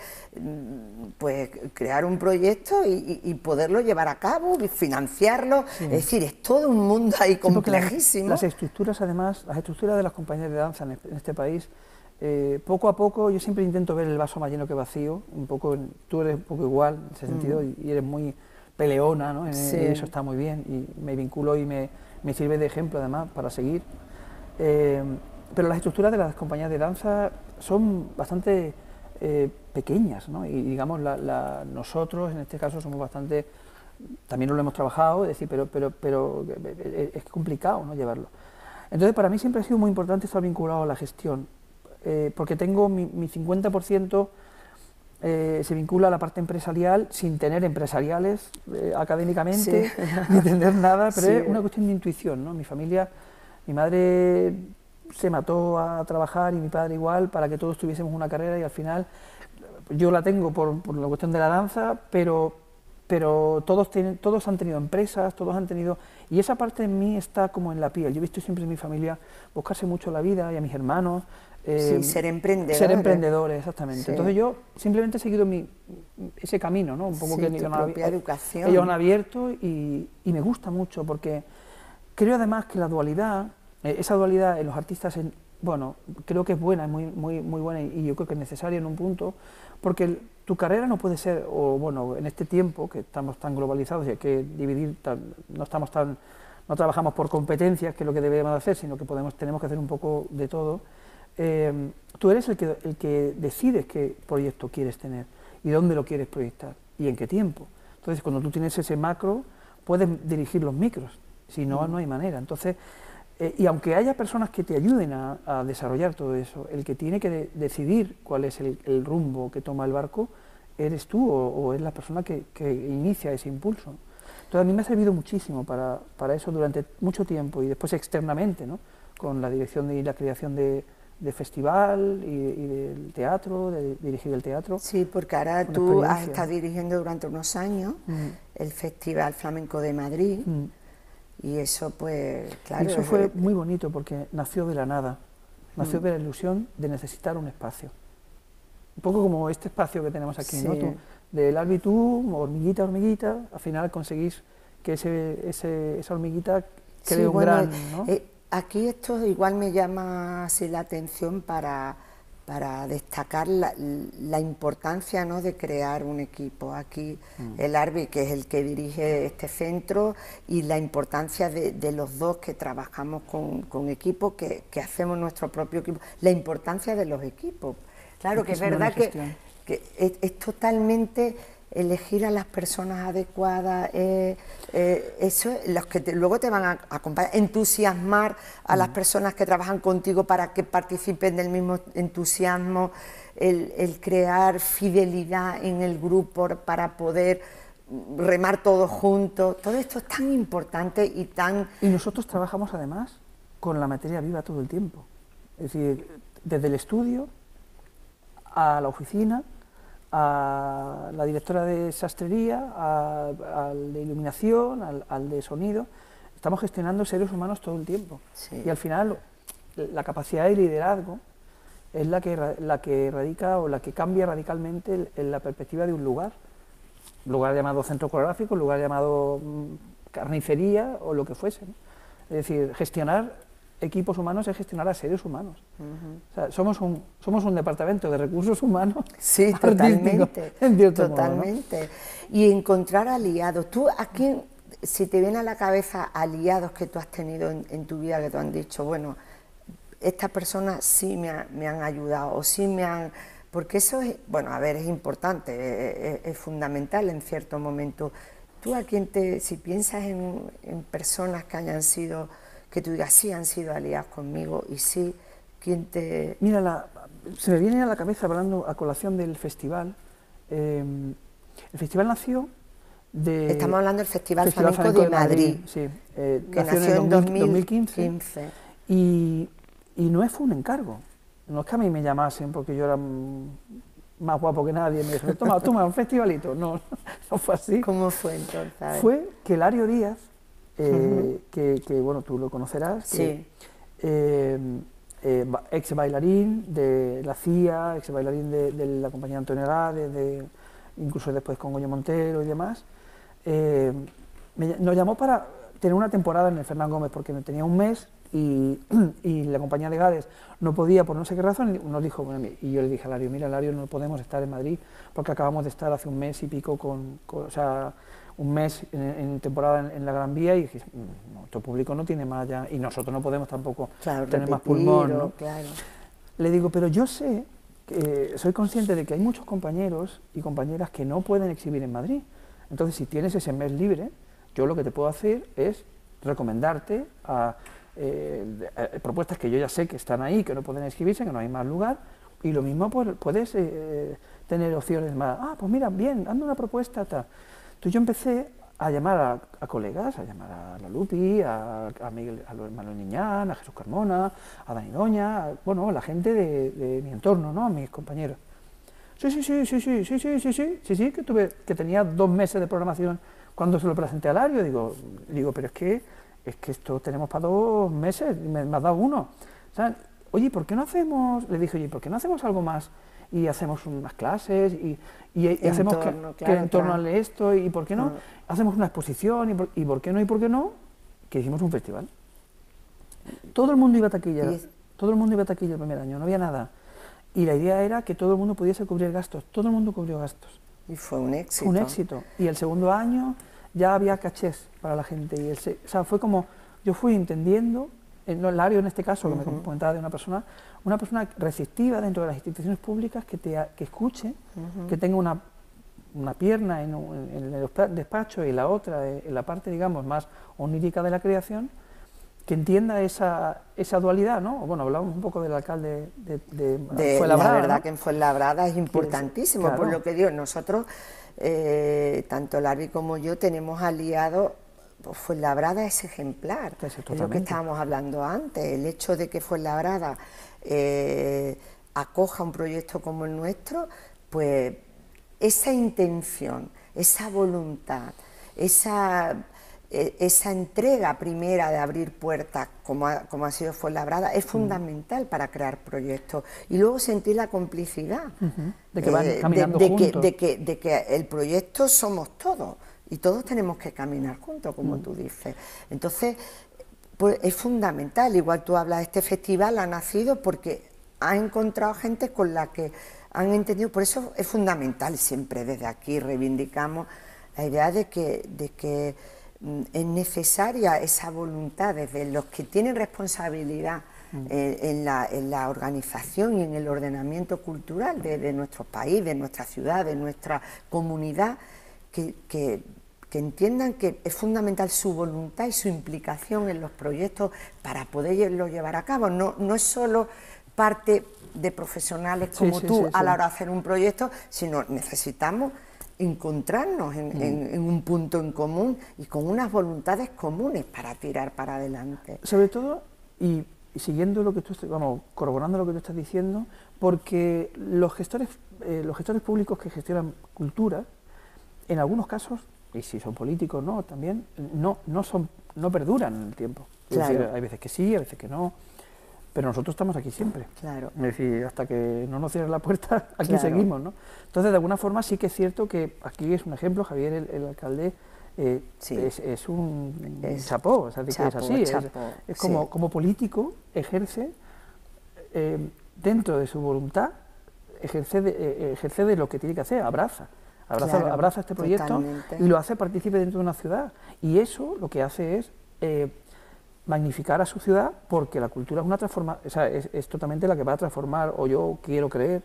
pues, crear un proyecto y poderlo llevar a cabo, y financiarlo, es decir, es todo un mundo ahí complejísimo. Las estructuras, además, las estructuras de las compañías de danza en este país, poco a poco, yo siempre intento ver el vaso más lleno que vacío, un poco, tú eres un poco igual en ese sentido, y eres muy peleona, ¿no? Eso está muy bien, y me vinculo y me sirve de ejemplo además para seguir. Pero las estructuras de las compañías de danza son bastante pequeñas, ¿no? Y digamos, nosotros en este caso somos bastante, también lo hemos trabajado, es decir, pero es complicado, ¿no?, llevarlo. Entonces, para mí siempre ha sido muy importante estar vinculado a la gestión, porque tengo mi 50%, se vincula a la parte empresarial, sin tener empresariales académicamente, ni entender nada, pero es una cuestión de intuición, ¿no? Mi familia, mi madre se mató a trabajar, y mi padre igual, para que todos tuviésemos una carrera, y al final yo la tengo por la cuestión de la danza, pero todos han tenido empresas, todos han tenido... Y esa parte de mí está como en la piel. Yo he visto siempre en mi familia buscarse mucho la vida, y a mis hermanos... ser emprendedores. Ser emprendedores, exactamente. Sí. Entonces yo simplemente he seguido ese camino, ¿no? Un poco que ellos han abierto, y me gusta mucho, porque creo además que la dualidad, esa dualidad en los artistas, bueno, creo que es buena, es muy buena, y yo creo que es necesaria en un punto, porque tu carrera no puede ser, o bueno, en este tiempo que estamos tan globalizados y hay que dividir, no trabajamos por competencias, que es lo que debemos hacer, sino que tenemos que hacer un poco de todo. Tú eres el que decides qué proyecto quieres tener y dónde lo quieres proyectar y en qué tiempo. Entonces, cuando tú tienes ese macro, puedes dirigir los micros, si no, no hay manera. Entonces, y aunque haya personas que te ayuden a desarrollar todo eso, el que tiene que decidir cuál es el rumbo que toma el barco, eres tú, o es la persona que inicia ese impulso. Entonces, a mí me ha servido muchísimo para eso durante mucho tiempo, y después externamente, ¿no?, con la dirección y la creación de festival y del teatro, de dirigir el teatro. Sí, porque ahora tú has estado dirigiendo durante unos años el Festival Flamenco de Madrid, y eso, pues, claro... Y eso fue muy bonito, porque nació de la nada, nació de la ilusión de necesitar un espacio. Un poco como este espacio que tenemos aquí, ¿no? Tú, del Albi, tú, hormiguita, al final conseguís que esa hormiguita cree un gran... ¿no? Aquí esto igual me llama así la atención para destacar la importancia, ¿no?, de crear un equipo. Aquí el Arbi, que es el que dirige este centro, y la importancia de los dos que trabajamos con equipos, que hacemos nuestro propio equipo, la importancia de los equipos. Claro que es verdad que es totalmente... elegir a las personas adecuadas, eso, los que luego te van a acompañar, entusiasmar a las personas que trabajan contigo para que participen del mismo entusiasmo, el crear fidelidad en el grupo para poder remar todos juntos, todo esto es tan importante y tan... Y nosotros trabajamos además con la materia viva todo el tiempo, es decir, desde el estudio a la oficina, a la directora de sastrería, al de iluminación, al de sonido. Estamos gestionando seres humanos todo el tiempo. Sí. Y al final la capacidad de liderazgo es la que radica, o la que cambia radicalmente la perspectiva de un lugar llamado centro coreográfico, un lugar llamado carnicería o lo que fuese, ¿no? Es decir, gestionar equipos humanos es gestionar a seres humanos. O sea, somos un departamento de recursos humanos. Sí, totalmente. En cierto totalmente. Modo, ¿no? Y encontrar aliados. ¿Tú a quién, si te viene a la cabeza aliados que tú has tenido en tu vida, que te han dicho, bueno, estas personas sí me han ayudado o sí me han... Porque eso es, bueno, a ver, es importante, es fundamental en cierto momento. Tú a quién si piensas en personas que hayan sido, que tú digas, sí han sido aliados conmigo y sí, ¿quién te...? Mira, se me viene a la cabeza, hablando a colación del festival, el festival nació de... Estamos hablando del Festival Flamenco de Madrid, sí, que nació en 2015. Y no fue un encargo, no es que a mí me llamasen porque yo era más guapo que nadie, me dijeron, toma, un festivalito, no fue así. ¿Cómo fue entonces? Fue que Lario Díaz, que bueno, tú lo conocerás, sí. Ex bailarín de la CIA, ex bailarín de la compañía Antonio Gades, incluso después con Goyo Montero y demás, nos llamó para tener una temporada en el Fernán Gómez, porque tenía un mes y la compañía de Gades no podía, por no sé qué razón, nos dijo, bueno, y yo le dije a Lario, mira Lario, no podemos estar en Madrid, porque acabamos de estar hace un mes y pico o sea, un mes en temporada en la Gran Vía, y dije, nuestro público no tiene más ya, y nosotros no podemos tampoco tener más pulmón, ¿no? Claro. Le digo, pero yo sé, soy consciente de que hay muchos compañeros y compañeras que no pueden exhibir en Madrid, entonces si tienes ese mes libre, yo lo que te puedo hacer es recomendarte a propuestas que yo ya sé que están ahí, que no pueden escribirse, que no hay más lugar, y lo mismo puedes tener opciones más, pues mira, bien, hazme una propuesta, tal. Entonces yo empecé a llamar a colegas, a llamar a la Lupi, a Miguel, a Manuel Niñán, a Jesús Carmona, a Dani Doña, bueno, a la gente de mi entorno, ¿no? A mis compañeros. Sí, que tenía 2 meses de programación cuando se lo presenté a Lario, digo, pero es que esto tenemos para 2 meses, me has dado 1. O sea, oye, ¿por qué no hacemos? Le dije, oye, ¿por qué no hacemos algo más? Y hacemos unas clases y hacemos que en torno a esto, y ¿por qué no? Hacemos una exposición, y ¿por qué no? Que hicimos un festival. Todo el mundo iba a taquilla, el primer año, no había nada. Y la idea era que todo el mundo pudiese cubrir gastos, todo el mundo cubrió gastos. Y fue un éxito. Fue un éxito. Y el segundo año ya había cachés para la gente. O sea, fue como, yo fui entendiendo, en Lario en este caso, que me comentaba de una persona receptiva dentro de las instituciones públicas, que escuche, que tenga una pierna en el despacho y la otra en la parte, digamos, más onírica de la creación, que entienda esa dualidad, ¿no? Bueno, hablamos un poco del alcalde de Fuenlabrada. La verdad, ¿no? que en Fuenlabrada es importantísimo, claro. Por lo que digo, nosotros, tanto Larry como yo, tenemos aliados. Pues Fuenlabrada es ejemplar, es lo que estábamos hablando antes, el hecho de que Fuenlabrada acoja un proyecto como el nuestro, pues esa intención, esa voluntad, esa entrega primera de abrir puertas, como ha sido Fuenlabrada, es fundamental para crear proyectos. Y luego sentir la complicidad de que van caminando juntos. De que el proyecto somos todos. Y todos tenemos que caminar juntos, como tú dices. Entonces, pues es fundamental. Igual tú hablas, este festival ha nacido porque ha encontrado gente con la que han entendido. Por eso es fundamental, siempre desde aquí reivindicamos la idea de que es necesaria esa voluntad desde los que tienen responsabilidad en la organización y en el ordenamiento cultural de nuestro país, de nuestra ciudad, de nuestra comunidad, que entiendan que es fundamental su voluntad y su implicación en los proyectos para poderlos llevar a cabo. No es solo parte de profesionales como tú a la hora de hacer un proyecto, sino necesitamos encontrarnos en un punto en común y con unas voluntades comunes para tirar para adelante. Sobre todo, y siguiendo lo que tú corroborando lo que tú estás diciendo, porque los gestores públicos que gestionan cultura, en algunos casos, y si son políticos no, también no perduran en el tiempo. Claro. Es decir, hay veces que sí, hay veces que no, pero nosotros estamos aquí siempre. Claro. Es decir, hasta que no nos cierren la puerta, aquí seguimos, ¿no? Entonces, de alguna forma sí que es cierto que aquí es un ejemplo, Javier, el alcalde, Sí. es un Es chapó, o sea, que es chapó, así, chapó, es sí. como político ejerce dentro de su voluntad, ejerce de lo que tiene que hacer, Claro, abraza este proyecto totalmente. y lo hace partícipe dentro de una ciudad. Y eso lo que hace es magnificar a su ciudad, porque la cultura es una transformación, o sea, es totalmente la que va a transformar, o yo quiero creer,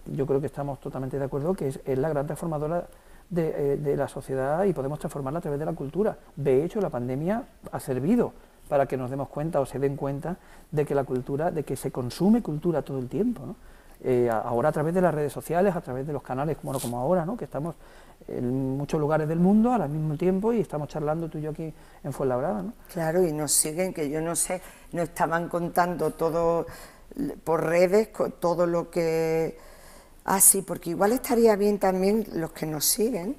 yo creo que estamos totalmente de acuerdo, que es la gran transformadora de la sociedad y podemos transformarla a través de la cultura. De hecho, la pandemia ha servido para que nos demos cuenta o se den cuenta de que la cultura, de que se consume cultura todo el tiempo, ¿no? Ahora a través de las redes sociales, a través de los canales como ahora, ¿no? Que estamos en muchos lugares del mundo al mismo tiempo y estamos charlando tú y yo aquí en Fuenlabrada, ¿no? Claro, y nos siguen, que yo no sé, nos estaban contando todo por redes, todo lo que... Ah, sí, porque igual estaría bien también los que nos siguen,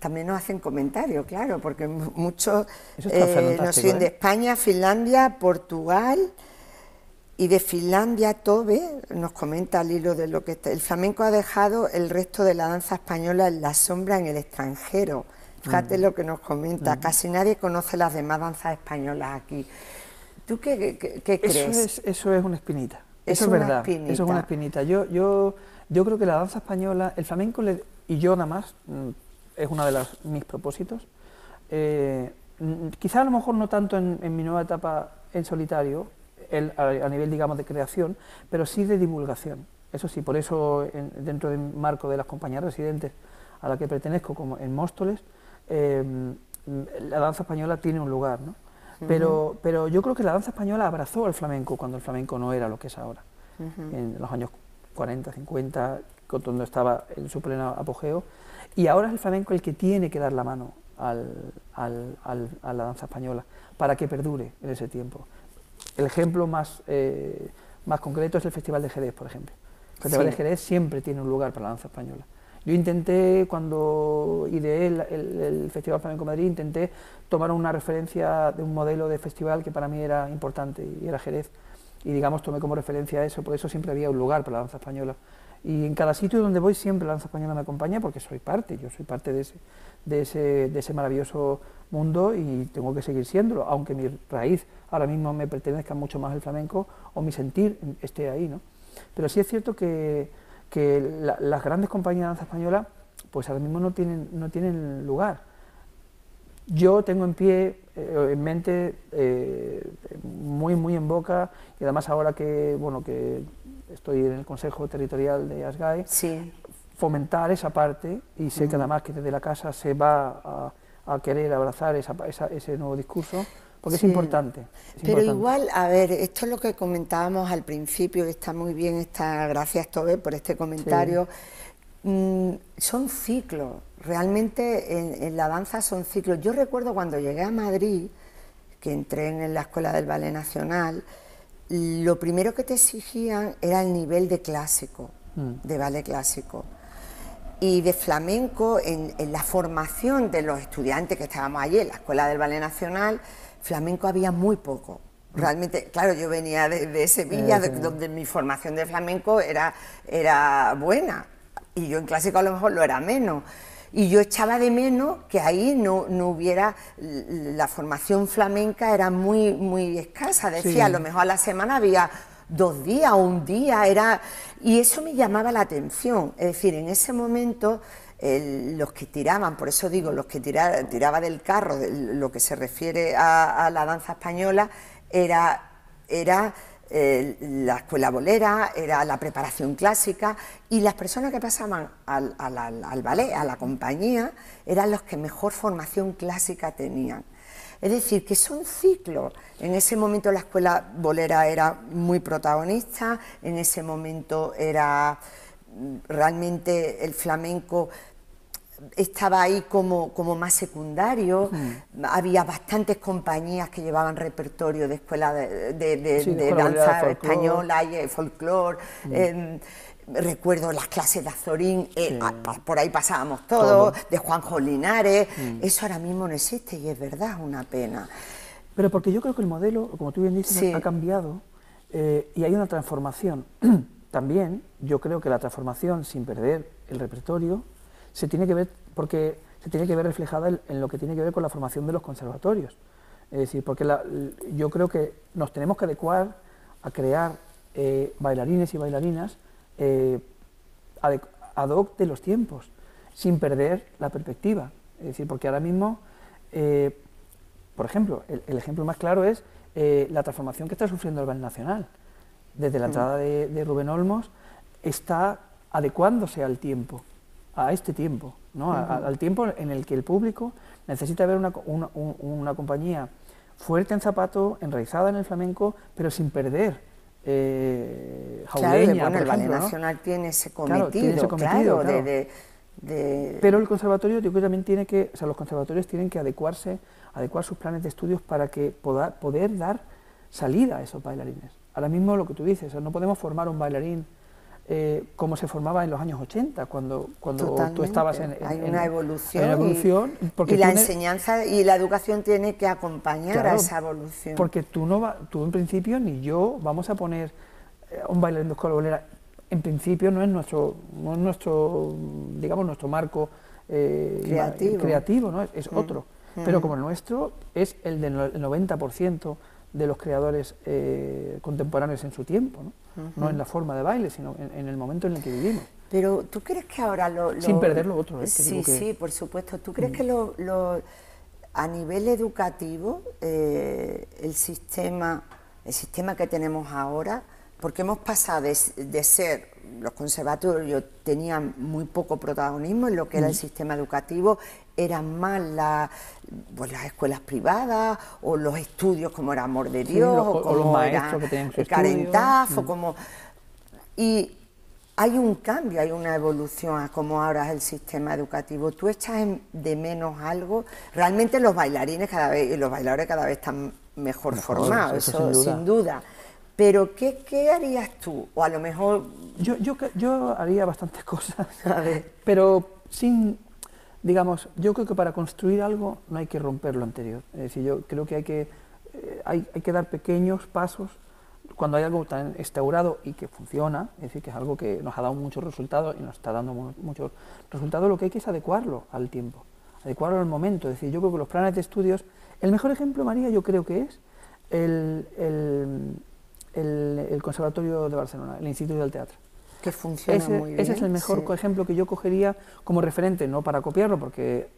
también nos hacen comentarios, claro, porque muchos Eso está fantástico, nos siguen de España, Finlandia, Portugal, y de Finlandia, Tobe nos comenta al hilo de lo que está. El flamenco ha dejado el resto de la danza española en la sombra en el extranjero. Fíjate lo que nos comenta, casi nadie conoce las demás danzas españolas aquí. ¿Tú qué crees? Eso es una espinita, Es eso es una verdad, espinita. eso es una espinita. Yo creo que la danza española, el flamenco, y yo nada más, es uno de mis propósitos, quizá a lo mejor no tanto en mi nueva etapa en solitario, a nivel, digamos, de creación, pero sí de divulgación. Eso sí, por eso dentro del marco de las compañías residentes a la que pertenezco, como en Móstoles, la danza española tiene un lugar, ¿no? Pero yo creo que la danza española abrazó al flamenco cuando el flamenco no era lo que es ahora. En los años 40, 50, cuando estaba en su pleno apogeo, y ahora es el flamenco el que tiene que dar la mano a la danza española para que perdure en ese tiempo. El ejemplo más concreto es el Festival de Jerez, por ejemplo. El Festival de Jerez siempre tiene un lugar para la danza española. Yo intenté, cuando ideé el Festival Flamenco Madrid, intenté tomar una referencia de un modelo de festival que para mí era importante, y era Jerez. Y digamos, tomé como referencia eso, por eso siempre había un lugar para la danza española. Y en cada sitio donde voy siempre la danza española me acompaña, porque yo soy parte de ese maravilloso mundo y tengo que seguir siéndolo, aunque mi raíz ahora mismo me pertenezca mucho más al flamenco o mi sentir esté ahí, ¿no? Pero sí es cierto que las grandes compañías de danza española pues ahora mismo no tienen lugar. Yo tengo en mente, muy en boca, y además ahora que estoy en el Consejo Territorial de ASGAE, fomentar esa parte, y sé que además que desde la casa se va a querer abrazar ese nuevo discurso, porque es importante. Pero igual, a ver, esto es lo que comentábamos al principio, que está muy bien, gracias Tobe por este comentario. Son ciclos, realmente en la danza son ciclos. Yo recuerdo cuando llegué a Madrid, que entré en la Escuela del Ballet Nacional, lo primero que te exigían era el nivel de clásico, de ballet clásico. Y de flamenco, en la formación de los estudiantes que estábamos allí en la Escuela del Ballet Nacional, flamenco había muy poco. Realmente, claro, yo venía de Sevilla, donde mi formación de flamenco era buena, y yo en clásico a lo mejor lo era menos. Y yo echaba de menos que ahí no hubiera, la formación flamenca era muy escasa, decía, a lo mejor a la semana había 2 días o un día, y eso me llamaba la atención. Es decir, en ese momento los que tiraban, por eso digo, los que tiraba del carro, lo que se refiere a la danza española, era la escuela bolera, era la preparación clásica, y las personas que pasaban al ballet, a la compañía, eran los que mejor formación clásica tenían. Es decir, que son ciclos. En ese momento la escuela bolera era muy protagonista, en ese momento era realmente el flamenco estaba ahí como más secundario. Había bastantes compañías que llevaban repertorio de escuela de danza española y folclore. Recuerdo las clases de Azorín, por ahí pasábamos todos, de Juanjo Linares. Eso ahora mismo no existe y es verdad, es una pena. Pero porque yo creo que el modelo, como tú bien dices, ha cambiado y hay una transformación. También yo creo que la transformación, sin perder el repertorio, se tiene que ver, porque se tiene que ver reflejada en lo que tiene que ver con la formación de los conservatorios. Es decir, porque yo creo que nos tenemos que adecuar a crear bailarines y bailarinas ad hoc de los tiempos, sin perder la perspectiva. Es decir, porque ahora mismo, por ejemplo, el ejemplo más claro es la transformación que está sufriendo el Ballet Nacional. Desde la entrada de Rubén Olmos está adecuándose al tiempo, a este tiempo, ¿no? Al tiempo en el que el público necesita ver una compañía fuerte en zapato, enraizada en el flamenco, pero sin perder Jaureña, claro, bueno, por el Ballet ejemplo, ¿no? Nacional tiene ese Claro, cometido, tiene ese cometido, claro, claro. Pero el conservatorio, yo creo que también tiene que, o sea, los conservatorios tienen que adecuar sus planes de estudios para que poder dar salida a esos bailarines. Ahora mismo lo que tú dices, o sea, no podemos formar un bailarín como se formaba en los años 80, cuando tú estabas hay una evolución, porque y la enseñanza y la educación tiene que acompañar, claro, a esa evolución. Porque tú en principio ni yo vamos a poner un bailarín de escuela bolera, en principio no es nuestro digamos, nuestro marco creativo, ¿no? Es otro. Pero como el nuestro es el del 90% de los creadores contemporáneos en su tiempo, ¿no? No en la forma de baile, sino en el momento en el que vivimos. Pero ¿tú crees que ahora sin perder lo otro? Sí, sí, por supuesto. ¿Tú crees que a nivel educativo el sistema que tenemos ahora, porque hemos pasado de ser, los conservatorios tenían muy poco protagonismo en lo que era el sistema educativo, eran más pues las escuelas privadas o los estudios como era Amor de Dios, o los maestros que tenían su Carentaf, y hay un cambio, hay una evolución a cómo ahora es el sistema educativo. ¿Tú echas de menos algo? Realmente los bailarines y los bailadores cada vez están mejor formados, eso sin duda. Pero ¿qué harías tú? O a lo mejor... Yo haría bastantes cosas, pero sin... Digamos, yo creo que para construir algo no hay que romper lo anterior. Es decir, yo creo que hay que dar pequeños pasos cuando hay algo tan instaurado y que funciona, es decir, que es algo que nos ha dado muchos resultados y nos está dando muchos resultados, lo que hay que es adecuarlo al tiempo, adecuarlo al momento. Es decir, yo creo que los planes de estudios, el mejor ejemplo, María, yo creo que es el Conservatorio de Barcelona, el Instituto del Teatro. Que funciona muy bien. Ese es el mejor ejemplo que yo cogería como referente, no para copiarlo, porque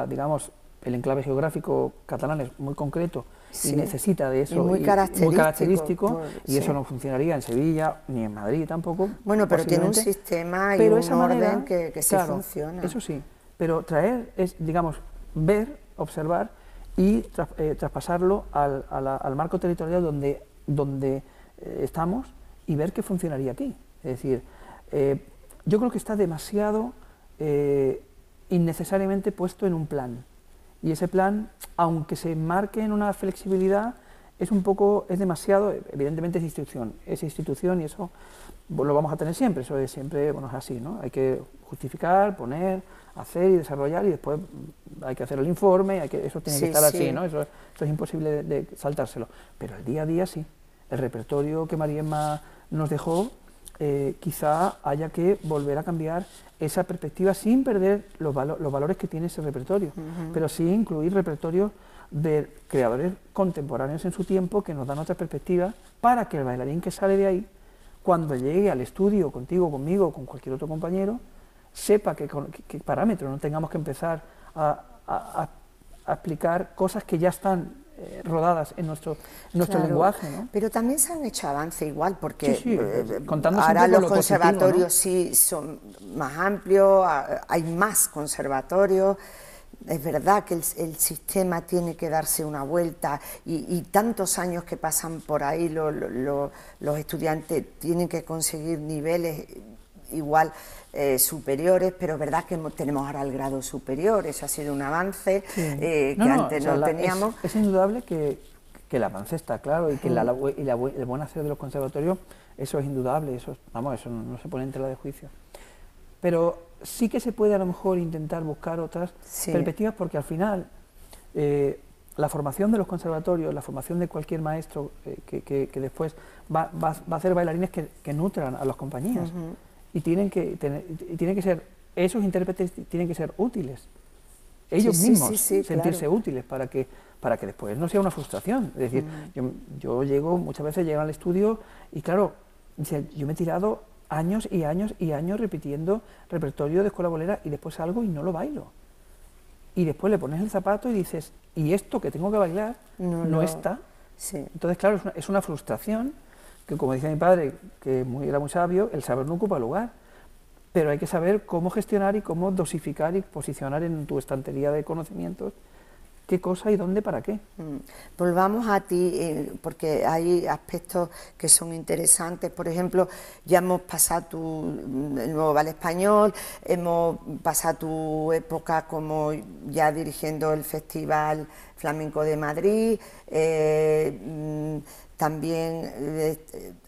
digamos, el enclave geográfico catalán es muy concreto y necesita de eso, muy característico, y eso no funcionaría en Sevilla ni en Madrid tampoco. Bueno, pero tiene un sistema y un orden que sí funciona. Eso sí, pero traer es, digamos, ver, observar y traspasarlo al marco territorial donde estamos y ver qué funcionaría aquí. Es decir, yo creo que está demasiado innecesariamente puesto en un plan. Y ese plan, aunque se marque en una flexibilidad, es demasiado, evidentemente es institución y eso lo vamos a tener siempre, eso es siempre, bueno, es así, ¿no? Hay que justificar, poner, hacer y desarrollar y después hay que hacer el informe, eso tiene que estar así, ¿no? Eso es imposible de saltárselo. Pero el día a día sí, el repertorio que Mariemma nos dejó, quizá haya que volver a cambiar esa perspectiva sin perder los valores que tiene ese repertorio, pero sí incluir repertorios de creadores contemporáneos en su tiempo que nos dan otra perspectiva para que el bailarín que sale de ahí, cuando llegue al estudio contigo, conmigo o con cualquier otro compañero, sepa qué parámetros, no tengamos que empezar a explicar cosas que ya están rodadas en nuestro lenguaje, ¿no? Pero también se han hecho avances igual, porque contando ahora los lo conservatorios positivo, ¿no? sí son más amplios, hay más conservatorios. Es verdad que el sistema tiene que darse una vuelta y tantos años que pasan por ahí los estudiantes tienen que conseguir niveles igual superiores, pero es verdad que tenemos ahora el grado superior, eso ha sido un avance que antes no teníamos. Es indudable que el avance está claro y que el buen hacer de los conservatorios, eso es indudable, eso no se pone en tela de juicio. Pero sí que se puede a lo mejor intentar buscar otras perspectivas, porque al final la formación de los conservatorios, la formación de cualquier maestro que después va a hacer bailarines que nutran a las compañías. Y tienen que ser, esos intérpretes tienen que ser útiles ellos Sí, mismos sí, sí, sentirse claro. útiles para que después no sea una frustración. Es decir, yo llego, muchas veces llego al estudio y claro, dice, yo me he tirado años y años y años repitiendo repertorio de escuela bolera y después salgo y no lo bailo. Y después le pones el zapato y dices, ¿y esto que tengo que bailar no está? Sí. Entonces, claro, es una frustración que, como decía mi padre, que era muy sabio, el saber no ocupa lugar. Pero hay que saber cómo gestionar y cómo dosificar y posicionar en tu estantería de conocimientos qué cosa y dónde para qué. Volvamos a ti, porque hay aspectos que son interesantes. Por ejemplo, ya hemos pasado el nuevo ballet español, hemos pasado tu época como ya dirigiendo el Festival Flamenco de Madrid. También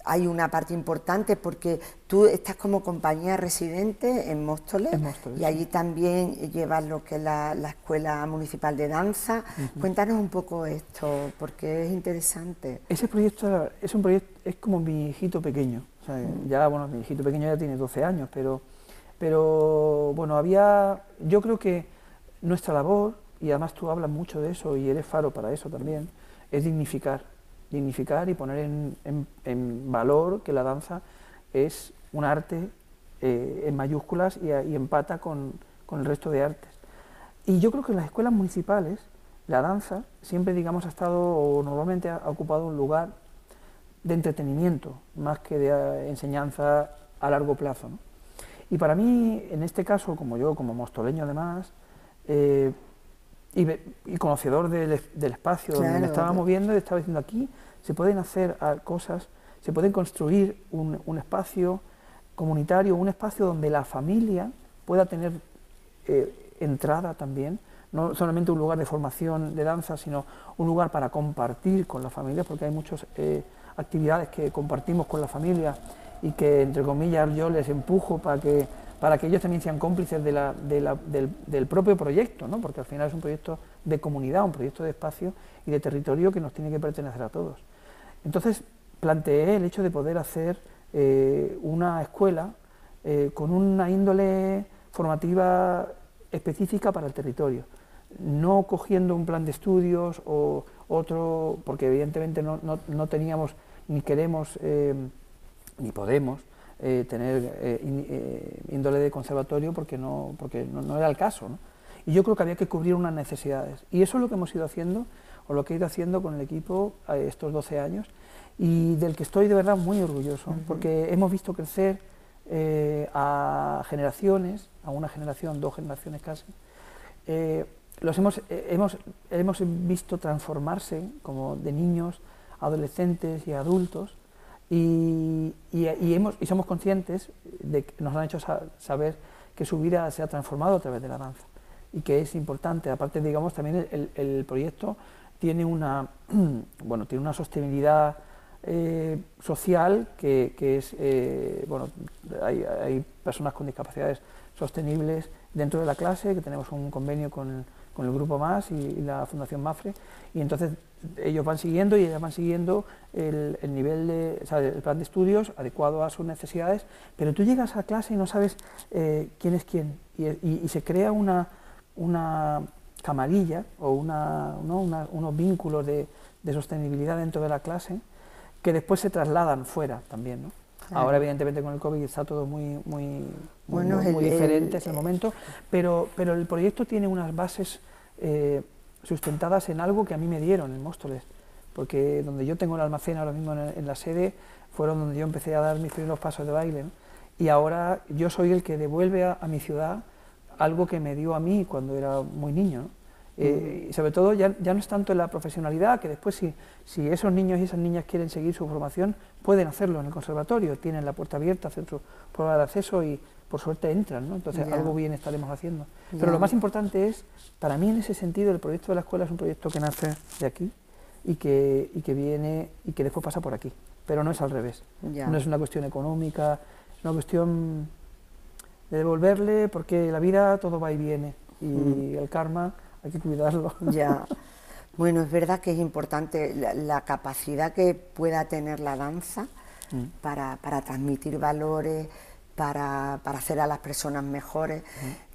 hay una parte importante porque tú estás como compañía residente en Móstoles, y allí también llevas lo que es la Escuela Municipal de Danza. Cuéntanos un poco esto, porque es interesante. Ese proyecto es un proyecto, es como mi hijito pequeño. O sea, ya, bueno, mi hijito pequeño ya tiene 12 años, pero bueno, yo creo que nuestra labor, y además tú hablas mucho de eso y eres faro para eso también, es dignificar y poner en valor que la danza es un arte en mayúsculas y empata con el resto de artes. Y yo creo que en las escuelas municipales la danza siempre, digamos, ha estado, o normalmente ha ocupado un lugar de entretenimiento, más que de enseñanza a largo plazo, ¿no? Y para mí, en este caso, como mostoleño además, y conocedor del espacio donde me estaba moviendo, estaba diciendo, aquí se pueden hacer cosas, se pueden construir un espacio comunitario, un espacio donde la familia pueda tener entrada también, no solamente un lugar de formación de danza, sino un lugar para compartir con la familia, porque hay muchas actividades que compartimos con la familia y que, entre comillas, yo les empujo para que ellos también sean cómplices del propio proyecto, ¿no? Porque al final es un proyecto de comunidad, un proyecto de espacio y de territorio que nos tiene que pertenecer a todos. Entonces planteé el hecho de poder hacer una escuela con una índole formativa específica para el territorio, no cogiendo un plan de estudios o otro, porque evidentemente no teníamos ni queremos ni podemos tener índole de conservatorio porque no era el caso, ¿no? Y yo creo que había que cubrir unas necesidades. Y eso es lo que hemos ido haciendo, o lo que he ido haciendo con el equipo estos 12 años, y del que estoy de verdad muy orgulloso, porque hemos visto crecer a generaciones, a una generación, 2 generaciones casi, hemos visto transformarse como de niños, adolescentes y adultos, y somos conscientes de que nos han hecho saber que su vida se ha transformado a través de la danza y que es importante. Aparte, digamos, también el proyecto tiene una sostenibilidad social que es, hay personas con discapacidades sostenibles dentro de la clase, que tenemos un convenio con el Grupo Más y la Fundación Mafre, y entonces ellos van siguiendo y ellas van siguiendo el nivel el plan de estudios adecuado a sus necesidades, pero tú llegas a clase y no sabes quién es quién, y se crea una camarilla o unos vínculos de sostenibilidad dentro de la clase que después se trasladan fuera también, ¿no? Claro. Ahora, evidentemente, con el COVID está todo muy diferente, es el momento, pero el proyecto tiene unas bases sustentadas en algo que a mí me dieron en Móstoles, porque donde yo tengo el almacén ahora mismo en la sede, fueron donde yo empecé a dar mis primeros pasos de baile, ¿no? Y ahora yo soy el que devuelve a mi ciudad algo que me dio a mí cuando era muy niño, ¿no? Y sobre todo ya no es tanto en la profesionalidad, que después si esos niños y esas niñas quieren seguir su formación, pueden hacerlo en el conservatorio, tienen la puerta abierta, hacen su prueba de acceso y por suerte entran, ¿no? Entonces algo bien estaremos haciendo. Pero lo más importante es, para mí en ese sentido, el proyecto de la escuela es un proyecto que nace de aquí y que viene y que después pasa por aquí, pero no es al revés. No es una cuestión económica, es una cuestión de devolverle, porque la vida todo va y viene y el karma hay que cuidarlo. Ya. Bueno, es verdad que es importante la capacidad que pueda tener la danza para transmitir valores, para hacer a las personas mejores.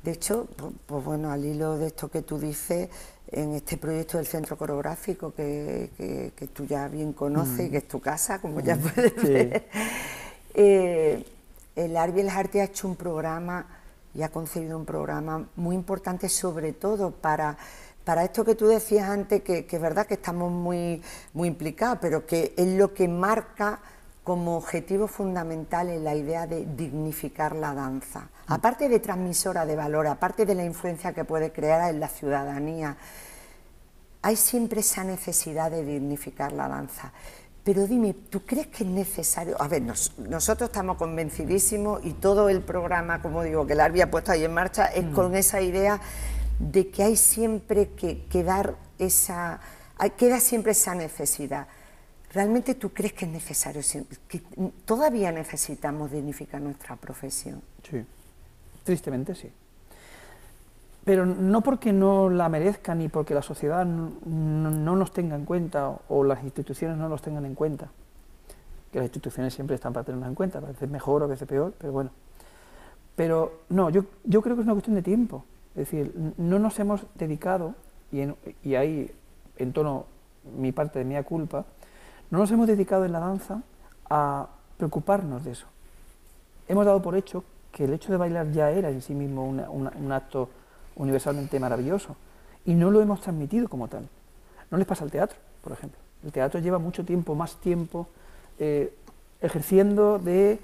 De hecho, pues bueno, al hilo de esto que tú dices, en este proyecto del Centro Coreográfico que tú ya bien conoces y que es tu casa, como ya puedes ver, el Arbi El Arti ha hecho un programa y ha concebido un programa muy importante, sobre todo para esto que tú decías antes, que es verdad que estamos muy implicados, pero que es lo que marca como objetivo fundamental en la idea de dignificar la danza. Aparte de transmisora de valor, aparte de la influencia que puede crear en la ciudadanía, hay siempre esa necesidad de dignificar la danza. Pero dime, ¿tú crees que es necesario? A ver, nosotros estamos convencidísimos y todo el programa, como digo, que el Arbi ha puesto ahí en marcha, es con esa idea de que hay siempre que dar queda siempre esa necesidad. ¿Realmente tú crees que es necesario, que todavía necesitamos dignificar nuestra profesión? Sí, tristemente sí. Pero no porque no la merezcan ni porque la sociedad no nos tenga en cuenta o las instituciones no nos tengan en cuenta, que las instituciones siempre están para tenernos en cuenta, a veces mejor o a veces peor, pero bueno. Pero no, yo creo que es una cuestión de tiempo, es decir, no nos hemos dedicado, y ahí entono mi parte de mea culpa, no nos hemos dedicado en la danza a preocuparnos de eso. Hemos dado por hecho que el hecho de bailar ya era en sí mismo un acto universalmente maravilloso y no lo hemos transmitido como tal. No les pasa al teatro, por ejemplo. El teatro lleva mucho tiempo, más tiempo, ejerciendo de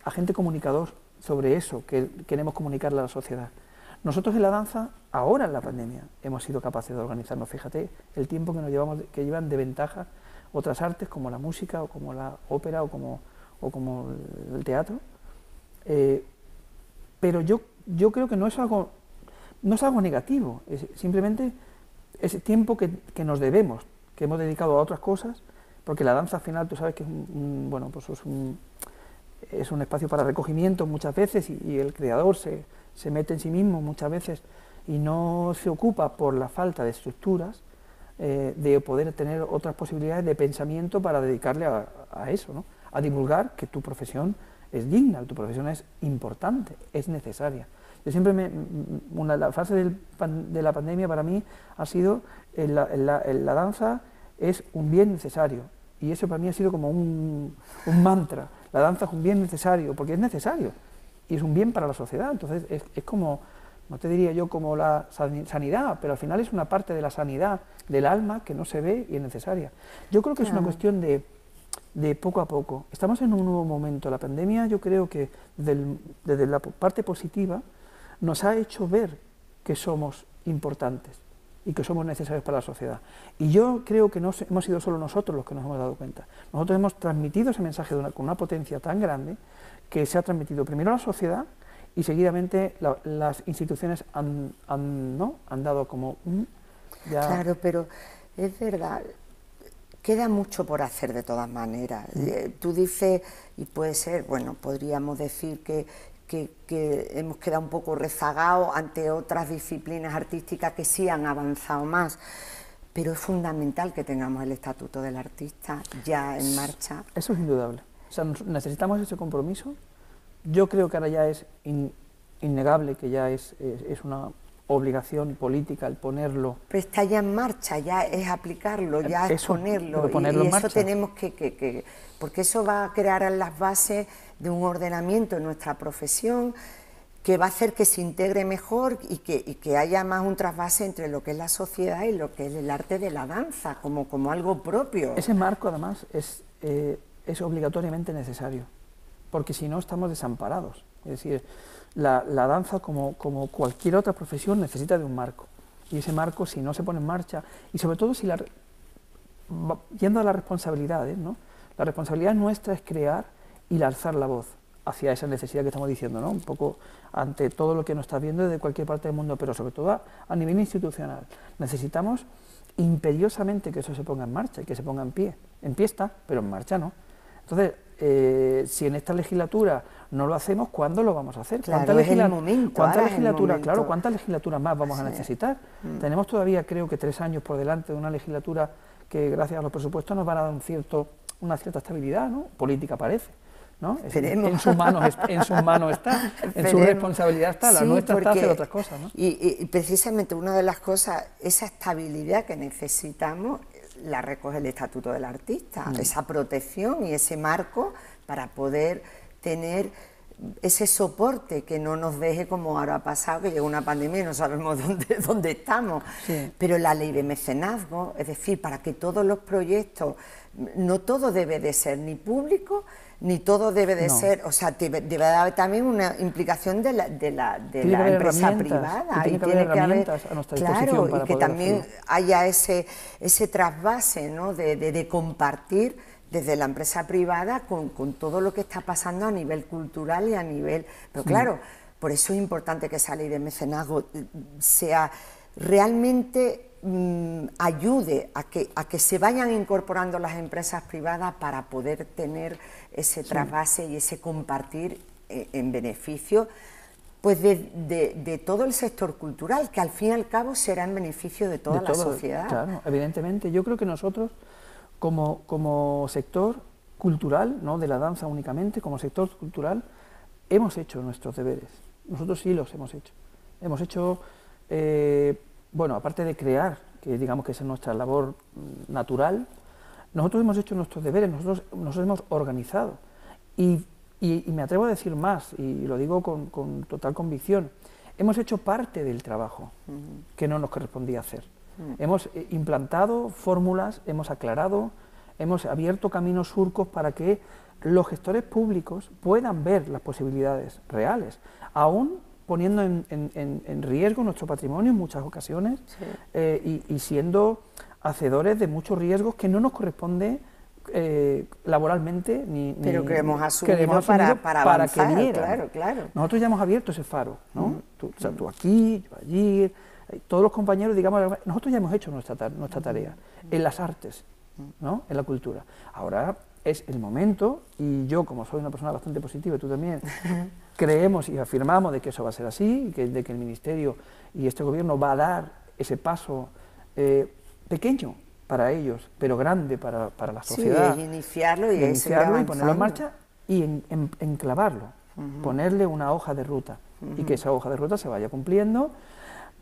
agente comunicador sobre eso que queremos comunicarle a la sociedad. Nosotros en la danza, ahora en la pandemia, hemos sido capaces de organizarnos. Fíjate el tiempo que nos llevamos, que llevan de ventaja otras artes como la música o como la ópera o como el teatro. Pero yo creo que no es algo negativo, es simplemente ese tiempo que nos debemos, que hemos dedicado a otras cosas, porque la danza al final tú sabes que es un espacio para recogimiento muchas veces y el creador se mete en sí mismo muchas veces y no se ocupa por la falta de estructuras de poder tener otras posibilidades de pensamiento para dedicarle a eso, ¿no? A divulgar que tu profesión es digna, tu profesión es importante, es necesaria. Yo siempre la fase de la pandemia para mí ha sido la danza es un bien necesario y eso para mí ha sido como un mantra. La danza es un bien necesario porque es necesario y es un bien para la sociedad. Entonces es como, no te diría yo como la sanidad, pero al final es una parte de la sanidad del alma que no se ve y es necesaria. Yo creo que es una cuestión de poco a poco. Estamos en un nuevo momento. La pandemia yo creo que desde la parte positiva nos ha hecho ver que somos importantes y que somos necesarios para la sociedad. Y yo creo que no hemos sido solo nosotros los que nos hemos dado cuenta. Nosotros hemos transmitido ese mensaje con una potencia tan grande que se ha transmitido primero a la sociedad y seguidamente las instituciones han dado como ya. Claro, pero es verdad, queda mucho por hacer de todas maneras. Tú dices, y puede ser, bueno, podríamos decir que hemos quedado un poco rezagados ante otras disciplinas artísticas que sí han avanzado más, pero es fundamental que tengamos el estatuto del artista ya en marcha. Eso es indudable. O sea, necesitamos ese compromiso. Yo creo que ahora ya es innegable, que ya es una obligación política el ponerlo. Pero está ya en marcha, ya es aplicarlo, ya es ponerlo, ponerlo y en eso marcha. tenemos que porque eso va a crear las bases de un ordenamiento en nuestra profesión que va a hacer que se integre mejor y que haya más un trasvase entre lo que es la sociedad y lo que es el arte de la danza, como algo propio. Ese marco, además, es obligatoriamente necesario, porque si no estamos desamparados. Es decir, la danza, como cualquier otra profesión, necesita de un marco. Y ese marco, si no se pone en marcha, y sobre todo si yendo a las responsabilidades, ¿no? La responsabilidad nuestra es crear y alzar la voz hacia esa necesidad que estamos diciendo, ¿no? Un poco ante todo lo que nos está viendo desde cualquier parte del mundo, pero sobre todo a nivel institucional. Necesitamos imperiosamente que eso se ponga en marcha y que se ponga en pie. En pie está, pero en marcha no. Entonces, si en esta legislatura no lo hacemos, ¿cuándo lo vamos a hacer? Claro, es el momento. ¿Cuántas legislaturas más vamos a necesitar? Tenemos todavía, creo que 3 años por delante de una legislatura que, gracias a los presupuestos, nos van a dar una cierta estabilidad, ¿no? Política parece, ¿no? Esperemos. En sus manos está, en su responsabilidad está, la sí, nuestra está hacer otras cosas, ¿no? Y precisamente una de las cosas, esa estabilidad que necesitamos, la recoge el Estatuto del Artista, esa protección y ese marco para poder tener ese soporte que no nos deje como ahora ha pasado, que llega una pandemia y no sabemos dónde estamos. Sí. Pero la ley de mecenazgo, es decir, para que todos los proyectos, no todo debe de ser ni público, ni todo debe de ser, o sea, debe haber también una implicación de la empresa privada. Y tiene que haber herramientas a nuestra disposición para y que poder también hacerlo. haya ese trasvase, ¿no? de compartir desde la empresa privada con todo lo que está pasando a nivel cultural y a nivel... Pero claro, por eso es importante que esa ley de mecenazgo sea realmente ayude a que se vayan incorporando las empresas privadas para poder tener ese trasvase y ese compartir en beneficio pues de todo el sector cultural, que al fin y al cabo será en beneficio de toda la sociedad. Claro, evidentemente. Yo creo que nosotros, como sector cultural, no de la danza únicamente, como sector cultural, hemos hecho nuestros deberes. Nosotros sí los hemos hecho. Hemos hecho, bueno, aparte de crear, que digamos que esa es nuestra labor natural, nosotros hemos hecho nuestros deberes, nosotros nos hemos organizado. Y me atrevo a decir más, y lo digo con total convicción, hemos hecho parte del trabajo que no nos correspondía hacer. Hemos implantado fórmulas, hemos aclarado, hemos abierto caminos, surcos para que los gestores públicos puedan ver las posibilidades reales, aún poniendo en riesgo nuestro patrimonio en muchas ocasiones, y siendo hacedores de muchos riesgos que no nos corresponde laboralmente pero que hemos asumido para avanzar, que dieran. Claro. Nosotros ya hemos abierto ese faro, ¿no? Tú aquí, yo allí, todos los compañeros, digamos, nosotros ya hemos hecho nuestra tarea en las artes, ¿no? En la cultura. Ahora es el momento, y yo, como soy una persona bastante positiva, y tú también, creemos y afirmamos de que eso va a ser así, de que el Ministerio y este Gobierno va a dar ese paso pequeño para ellos, pero grande para la sociedad. Sí, iniciarlo y ponerlo en marcha y enclavarlo, ponerle una hoja de ruta, y que esa hoja de ruta se vaya cumpliendo,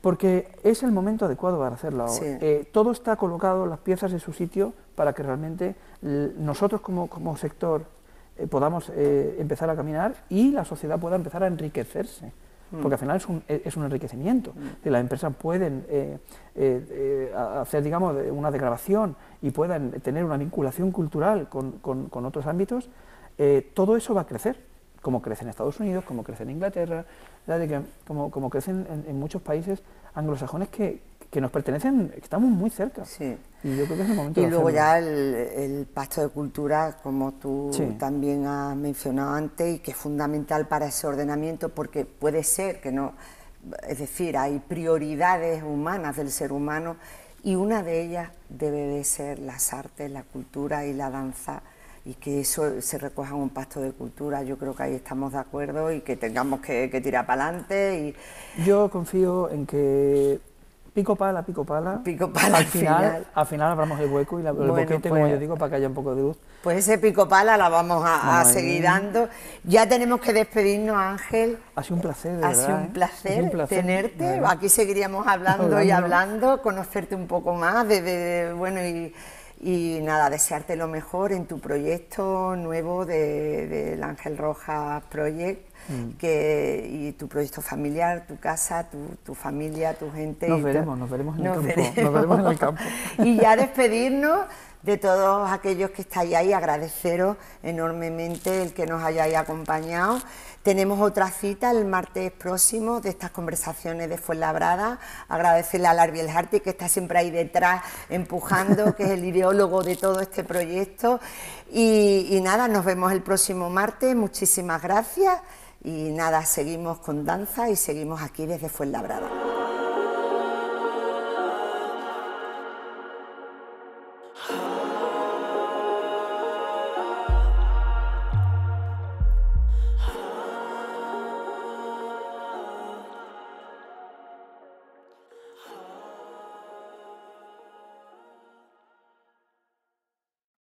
porque es el momento adecuado para hacerlo ahora. Todo está colocado, las piezas en su sitio, para que realmente nosotros como sector podamos empezar a caminar y la sociedad pueda empezar a enriquecerse, porque al final es un enriquecimiento. Si las empresas pueden hacer, digamos, una degradación y puedan tener una vinculación cultural con otros ámbitos, todo eso va a crecer, como crece en Estados Unidos, como crece en Inglaterra, como crecen en muchos países anglosajones que nos pertenecen, que estamos muy cerca. Sí. Y yo creo que es el momento y de luego hacerlo. ya el pacto de cultura, como tú también has mencionado antes, y que es fundamental para ese ordenamiento, porque puede ser que no, es decir, hay prioridades humanas del ser humano, y una de ellas debe de ser las artes, la cultura y la danza, y que eso se recoja en un pacto de cultura. Yo creo que ahí estamos de acuerdo y que tengamos que tirar para adelante. Yo confío en que pico pala, al final abramos el hueco y el boquete, como yo digo, para que haya un poco de luz. Pues ese pico pala la vamos a seguir dando. Ya tenemos que despedirnos, Ángel. Ha sido un placer, de verdad. Ha sido un placer tenerte. Aquí seguiríamos hablando y hablando, conocerte un poco más, bueno, y nada, desearte lo mejor en tu proyecto nuevo del Ángel Rojas Project, y tu proyecto familiar, tu casa, tu familia, tu gente. Nos veremos en el campo. Y ya despedirnos de todos aquellos que estáis ahí, agradeceros enormemente el que nos hayáis acompañado. Tenemos otra cita el martes próximo de estas conversaciones de Fuenlabrada. Agradecerle a Larbi El Harti, que está siempre ahí detrás empujando, que es el ideólogo de todo este proyecto. Y nada, nos vemos el próximo martes. Muchísimas gracias. Y nada, seguimos con danza y seguimos aquí desde Fuenlabrada.